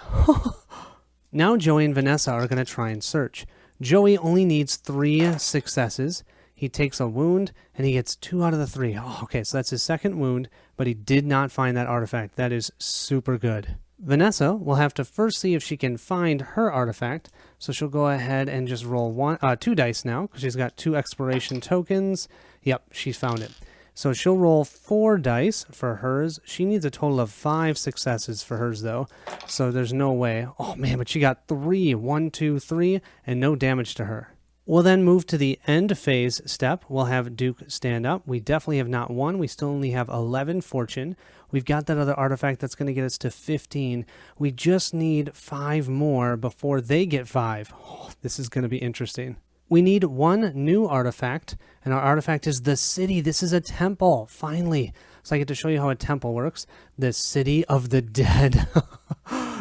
Now Joey and Vanessa are going to try and search. Joey only needs 3 successes. He takes a wound, and he gets 2 out of the 3. Oh, okay, so that's his 2nd wound, but he did not find that artifact. That is super good. Vanessa will have to first see if she can find her artifact, so she'll go ahead and just roll 2 dice now, because she's got 2 exploration tokens. Yep, she's found it. So she'll roll 4 dice for hers. She needs a total of 5 successes for hers, though, so there's no way. Oh, man, but she got 3. 1, 2, 3, and no damage to her. We'll then move to the end phase step. We'll have Duke stand up. We definitely have not 1. We still only have 11 fortune. We've got that other artifact that's going to get us to 15. We just need 5 more before they get 5. Oh, this is going to be interesting. We need 1 new artifact, and our artifact is the city. This is a temple, finally. So I get to show you how a temple works. The City of the Dead.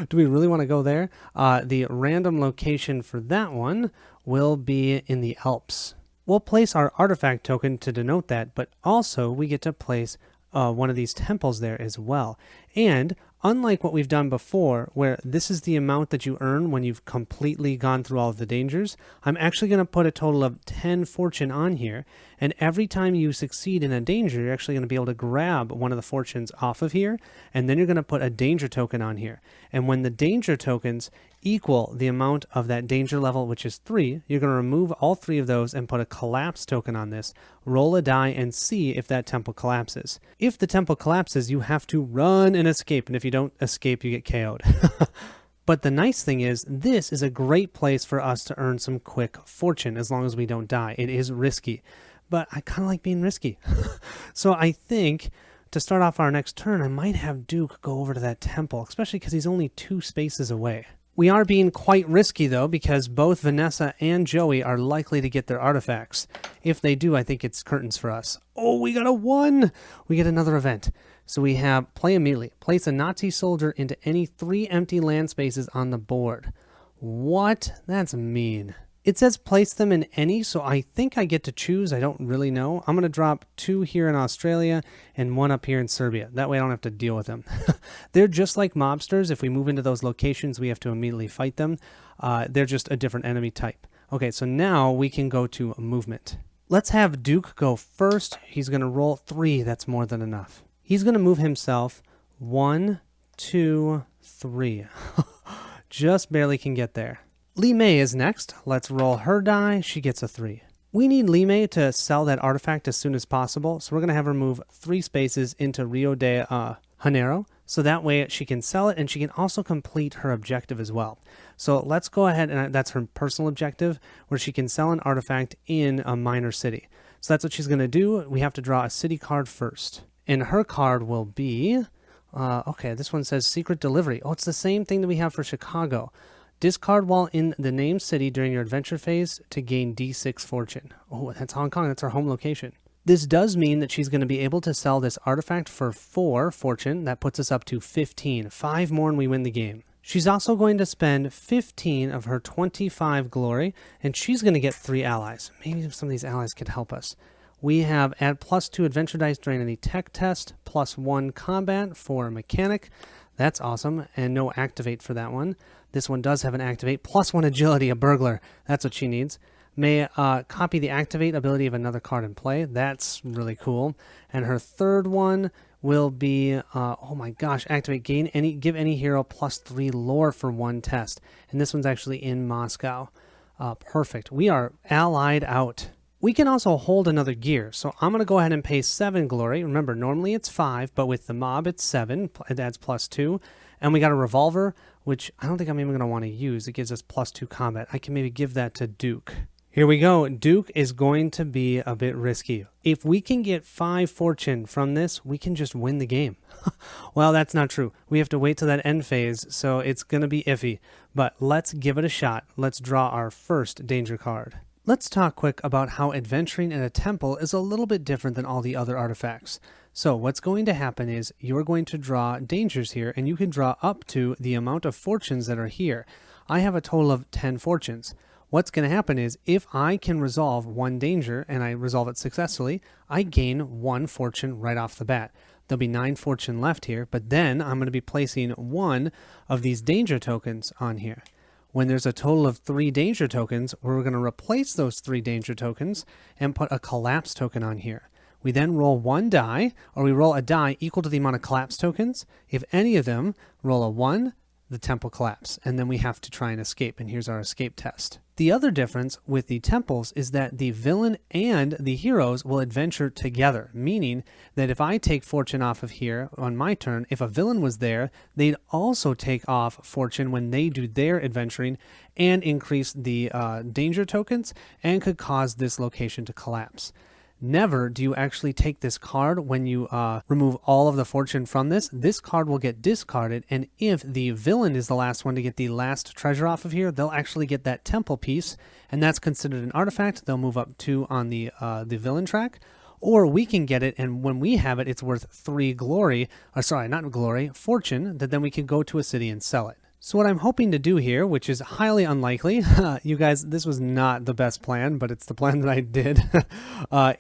Do we really want to go there? The random location for that one will be in the Alps. We'll place our artifact token to denote that, but also we get to place one of these temples there as well. And unlike what we've done before, where this is the amount that you earn when you've completely gone through all of the dangers, I'm actually going to put a total of 10 fortune on here, and every time you succeed in a danger, you're actually going to be able to grab one of the fortunes off of here, and then you're going to put a danger token on here. And when the danger tokens equal the amount of that danger level, which is 3, you're going to remove all 3 of those and put a collapse token on this, roll a die, and see if that temple collapses. If the temple collapses, you have to run and escape, and if you don't escape, you get KO'd. But the nice thing is, this is a great place for us to earn some quick fortune as long as we don't die. It is risky, but I kind of like being risky. So I think to start off our next turn, I might have Duke go over to that temple, especially because he's only 2 spaces away. We are being quite risky, though, because both Vanessa and Joey are likely to get their artifacts. If they do, I think it's curtains for us. Oh, we got a 1! We get another event. So we have play immediately. Place a Nazi soldier into any 3 empty land spaces on the board. What? That's mean. It says place them in any, so I think I get to choose. I don't really know. I'm going to drop 2 here in Australia and 1 up here in Serbia. That way I don't have to deal with them. They're just like mobsters. If we move into those locations, we have to immediately fight them. They're just a different enemy type. Okay, so now we can go to movement. Let's have Duke go first. He's going to roll 3. That's more than enough. He's going to move himself 1, 2, 3. Just barely can get there. Li Mei is next. Let's roll her die. She gets a 3. We need Li Mei to sell that artifact as soon as possible, so we're going to have her move 3 spaces into Rio de Janeiro, so that way she can sell it and she can also complete her objective as well. So let's go ahead, and that's her personal objective, where she can sell an artifact in a minor city. So that's what she's going to do. We have to draw a city card first. And her card will be, okay, this one says Secret Delivery. Oh, it's the same thing that we have for Chicago. Discard while in the named city during your adventure phase to gain D6 fortune. Oh, that's Hong Kong. That's her home location. This does mean that she's going to be able to sell this artifact for 4 fortune. That puts us up to 15. 5 more and we win the game. She's also going to spend 15 of her 25 glory, and she's going to get 3 allies. Maybe some of these allies could help us. We have add +2 adventure dice during any tech test, +1 combat for a mechanic. That's awesome, and no activate for that one. This one does have an activate, +1 agility, a burglar. That's what she needs. May copy the activate ability of another card in play. That's really cool. And her third one will be, oh my gosh, activate, give any hero +3 lore for 1 test. And this one's actually in Moscow. Perfect. We are allied out. We can also hold another gear. So I'm going to go ahead and pay 7 glory. Remember, normally it's 5, but with the mob it's 7. It adds +2. And we got a revolver, which I don't think I'm even going to want to use. It gives us +2 combat. I can maybe give that to Duke. Here we go. Duke is going to be a bit risky. If we can get 5 fortune from this, we can just win the game. Well, that's not true. We have to wait till that end phase, so it's going to be iffy. But let's give it a shot. Let's draw our first danger card. Let's talk quick about how adventuring in a temple is a little bit different than all the other artifacts. So what's going to happen is you're going to draw dangers here, and you can draw up to the amount of fortunes that are here. I have a total of 10 fortunes. What's going to happen is if I can resolve 1 danger and I resolve it successfully, I gain 1 fortune right off the bat. There'll be 9 fortune left here, but then I'm going to be placing 1 of these danger tokens on here. When there's a total of 3 danger tokens, we're going to replace those 3 danger tokens and put a collapse token on here. We then roll 1 die, or we roll a die equal to the amount of collapse tokens. If any of them roll a 1, the temple collapse, and then we have to try and escape, and here's our escape test. The other difference with the temples is that the villain and the heroes will adventure together, meaning that if I take fortune off of here on my turn, if a villain was there, they'd also take off fortune when they do their adventuring and increase the danger tokens and could cause this location to collapse. Never do you actually take this card when you remove all of the fortune from this. This card will get discarded, and if the villain is the last one to get the last treasure off of here, they'll actually get that temple piece, and that's considered an artifact. They'll move up 2 on the villain track, or we can get it, and when we have it, it's worth 3 glory, or sorry, not glory, fortune, that then we can go to a city and sell it. So what I'm hoping to do here, which is highly unlikely, you guys, this was not the best plan, but it's the plan that I did,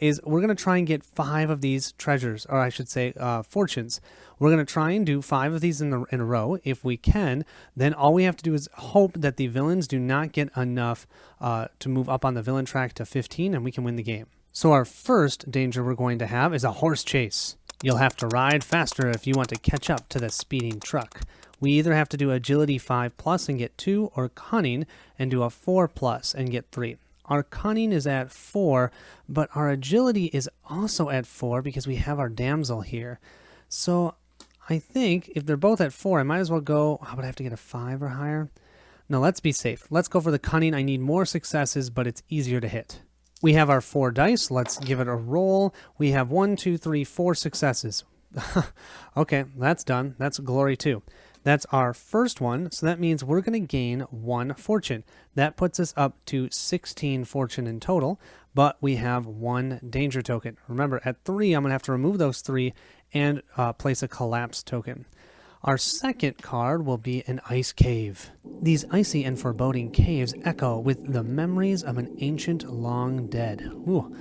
is we're going to try and get 5 of these treasures, or I should say fortunes. We're going to try and do 5 of these in a row. If we can, then all we have to do is hope that the villains do not get enough to move up on the villain track to 15, and we can win the game. So our first danger we're going to have is a horse chase. You'll have to ride faster if you want to catch up to the speeding truck. We either have to do agility 5+ and get 2, or cunning and do a 4+ and get 3. Our cunning is at 4, but our agility is also at 4 because we have our damsel here. So I think if they're both at 4, I might as well go, how would I have to get a 5 or higher? No, let's be safe. Let's go for the cunning. I need more successes, but it's easier to hit. We have our 4 dice. Let's give it a roll. We have 1, 2, 3, 4 successes. Okay, that's done. That's glory 2. That's our first one, so that means we're going to gain 1 fortune. That puts us up to 16 fortune in total, but we have 1 danger token. Remember, at 3, I'm going to have to remove those 3 and place a collapse token. Our second card will be an ice cave. These icy and foreboding caves echo with the memories of an ancient long dead. Ooh.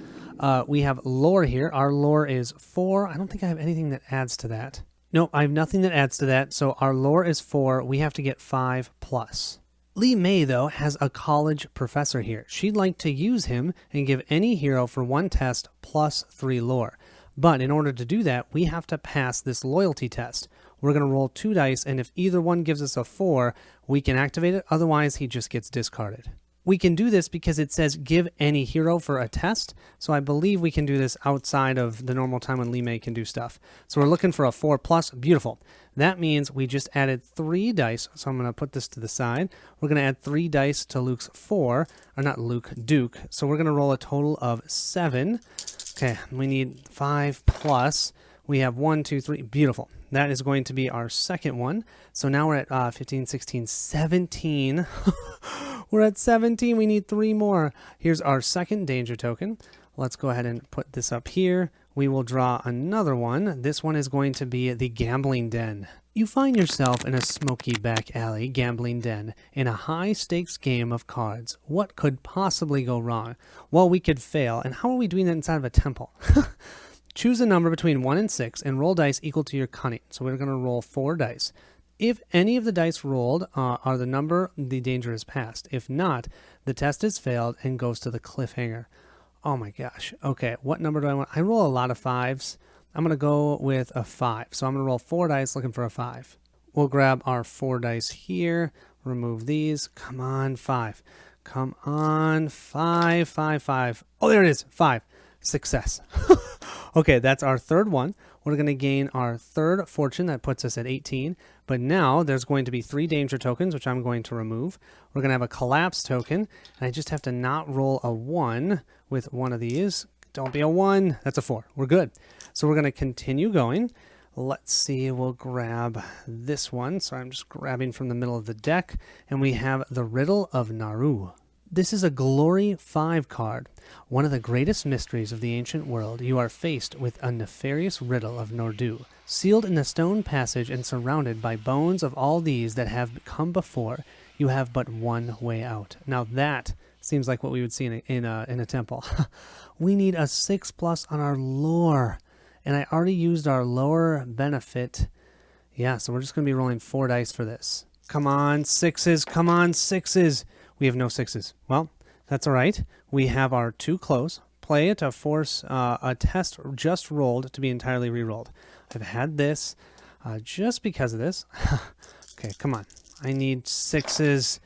We have lore here. Our lore is 4. I don't think I have anything that adds to that. Nope, I have nothing that adds to that, so our lore is 4. We have to get 5+. Lee May, though, has a college professor here. She'd like to use him and give any hero for 1 test plus 3 lore. But in order to do that, we have to pass this loyalty test. We're going to roll 2 dice, and if either one gives us a 4, we can activate it. Otherwise, he just gets discarded. We can do this because it says give any hero for a test, so I believe we can do this outside of the normal time when Lee May can do stuff. So we're looking for a 4+, beautiful. That means we just added 3 dice, so I'm going to put this to the side. We're going to add 3 dice to Luke's 4, or not Luke, Duke, so we're going to roll a total of 7. Okay, we need 5+. We have 1, 2, 3, beautiful. That is going to be our second one. So now we're at 15, 16, 17. We're at 17. We need 3 more. Here's our second danger token. Let's go ahead and put this up here. We will draw another one. This one is going to be the gambling den. You find yourself in a smoky back alley gambling den in a high-stakes game of cards. What could possibly go wrong? Well, we could fail. And how are we doing that inside of a temple? Choose a number between 1 and 6 and roll dice equal to your cunning. So we're going to roll 4 dice. If any of the dice rolled are the number, the danger is passed. If not, the test is failed and goes to the cliffhanger. Oh my gosh. Okay, what number do I want? I roll a lot of 5s. I'm going to go with a 5. So I'm going to roll 4 dice looking for a 5. We'll grab our 4 dice here, remove these. Come on, 5. Come on, 5, 5, 5. Oh, there it is, 5. Success. Okay, that's our third one. We're going to gain our 3rd fortune. That puts us at 18. But now there's going to be 3 danger tokens, which I'm going to remove. We're going to have a collapse token, and I just have to not roll a 1 with one of these. Don't be a 1. That's a 4. We're good. So we're going to continue going. Let's see. We'll grab this one. So I'm just grabbing from the middle of the deck, and we have the Riddle of Naru. This is a Glory 5 card. One of the greatest mysteries of the ancient world, you are faced with a nefarious riddle of Nordu. Sealed in the stone passage and surrounded by bones of all these that have come before, you have but one way out. Now that seems like what we would see in a temple. We need a 6+ on our lore. And I already used our lower benefit. Yeah, so we're just going to be rolling 4 dice for this. Come on, 6s. Come on, 6s. We have no 6s. Well, that's all right. We have our 2 close. Play it to force a test just rolled to be entirely re-rolled. I've had this just because of this. Okay, come on. I need 6s.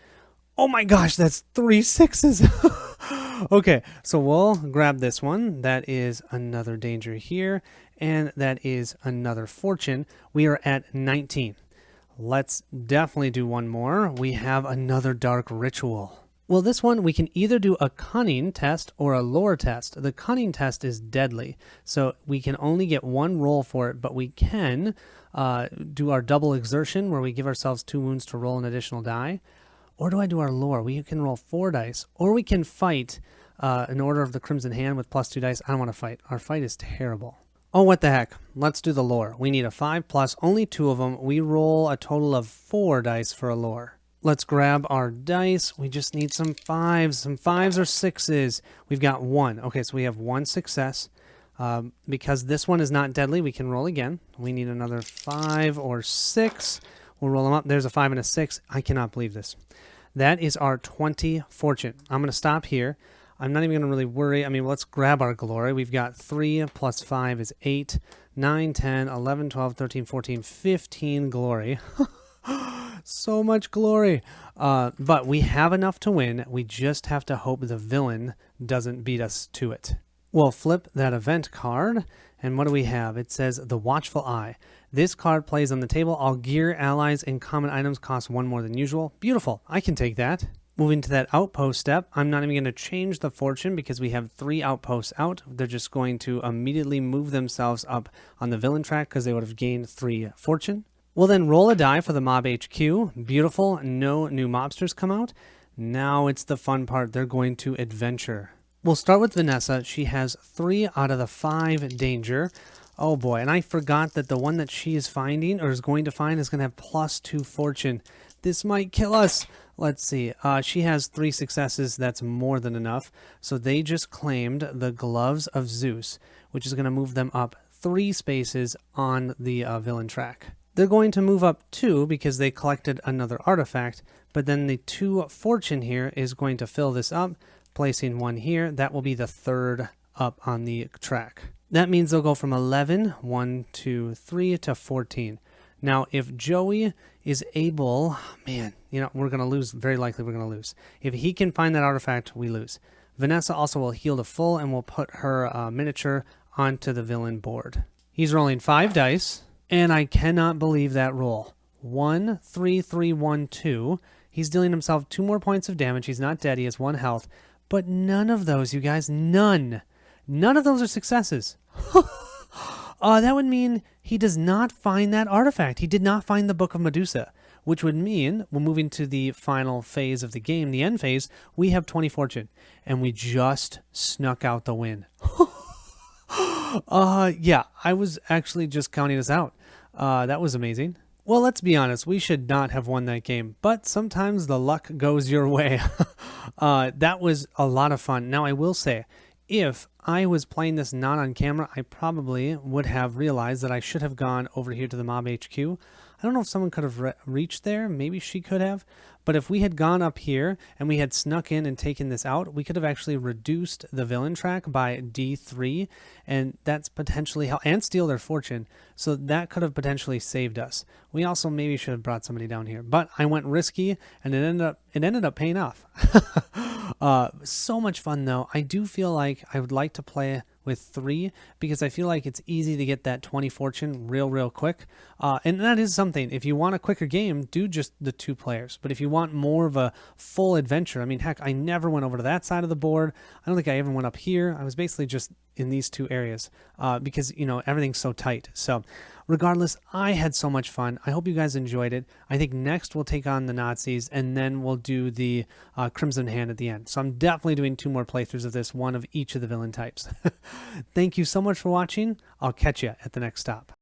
Oh my gosh, that's 3 6s. Okay, so we'll grab this one. That is another danger here, and that is another fortune. We are at 19. Let's definitely do one more. We have another dark ritual. Well, this one, we can either do a cunning test or a lore test. The cunning test is deadly, so we can only get 1 roll for it, but we can do our double exertion where we give ourselves 2 wounds to roll an additional die. Or do I do our lore? We can roll 4 dice, or we can fight in Order of the Crimson Hand with +2 dice. I don't want to fight. Our fight is terrible. Oh, what the heck. Let's do the lore. We need a 5+, only 2 of them. We roll a total of 4 dice for a lore. Let's grab our dice. We just need some 5s. Some 5s or 6s. We've got 1. Okay, so we have 1 success. Because this one is not deadly, we can roll again. We need another 5 or 6. We'll roll them up. There's a 5 and a 6. I cannot believe this. That is our 20 fortune. I'm going to stop here. I'm not even going to really worry. I mean, let's grab our glory. We've got 3 + 5 is 8, 9, 10, 11, 12, 13, 14, 15 glory. So much glory. But we have enough to win. We just have to hope the villain doesn't beat us to it. We'll flip that event card. And what do we have? It says the Watchful Eye. This card plays on the table. All gear, allies, and common items cost 1 more than usual. Beautiful. I can take that. Moving to that outpost step, I'm not even going to change the fortune because we have 3 outposts out. They're just going to immediately move themselves up on the villain track because they would have gained 3 fortune. We'll then roll a die for the mob HQ. Beautiful. No new mobsters come out. Now it's the fun part. They're going to adventure. We'll start with Vanessa. She has 3 out of the 5 danger. Oh boy, and I forgot that the one that she is finding or is going to find is going to have +2 fortune. This might kill us. Let's see. She has 3 successes. That's more than enough. So they just claimed the Gloves of Zeus, which is going to move them up 3 spaces on the villain track. They're going to move up 2 because they collected another artifact, but then the 2 fortune here is going to fill this up, placing 1 here. That will be the 3rd up on the track. That means they'll go from 11, 1, 2, 3 to 14. Now, if Joey is able, man, we're going to lose. Very likely we're going to lose. If he can find that artifact, we lose. Vanessa also will heal to full and will put her miniature onto the villain board. He's rolling 5 dice, and I cannot believe that roll. 1, 3, 3, 1, 2. He's dealing himself 2 more points of damage. He's not dead. He has 1 health. But none of those, you guys, none of those are successes. That would mean he does not find that artifact. He did not find the Book of Medusa, which would mean we're moving to the final phase of the game, the end phase. We have 20 fortune, and we just snuck out the win. Yeah, I was actually just counting us out. That was amazing. Well, let's be honest. We should not have won that game, but sometimes the luck goes your way. That was a lot of fun. Now, I will say, if I was playing this not on camera, I probably would have realized that I should have gone over here to the Mob HQ. I don't know if someone could have reached there. Maybe she could have. But if we had gone up here and we had snuck in and taken this out, we could have actually reduced the villain track by D3, and that's potentially how, and steal their fortune. So that could have potentially saved us. We also maybe should have brought somebody down here, but I went risky, and it ended up paying off. So much fun though. I do feel like I would like to play with 3 because I feel like it's easy to get that 20 fortune real quick. And that is something. If you want a quicker game, do just the 2 players. But if you want more of a full adventure, I mean, heck, I never went over to that side of the board. I don't think I ever went up here. I was basically just in these 2 areas because, everything's so tight. So regardless, I had so much fun. I hope you guys enjoyed it. I think next we'll take on the Nazis, and then we'll do the Crimson Hand at the end. So I'm definitely doing 2 more playthroughs of this, one of each of the villain types. Thank you so much for watching. I'll catch you at the next stop.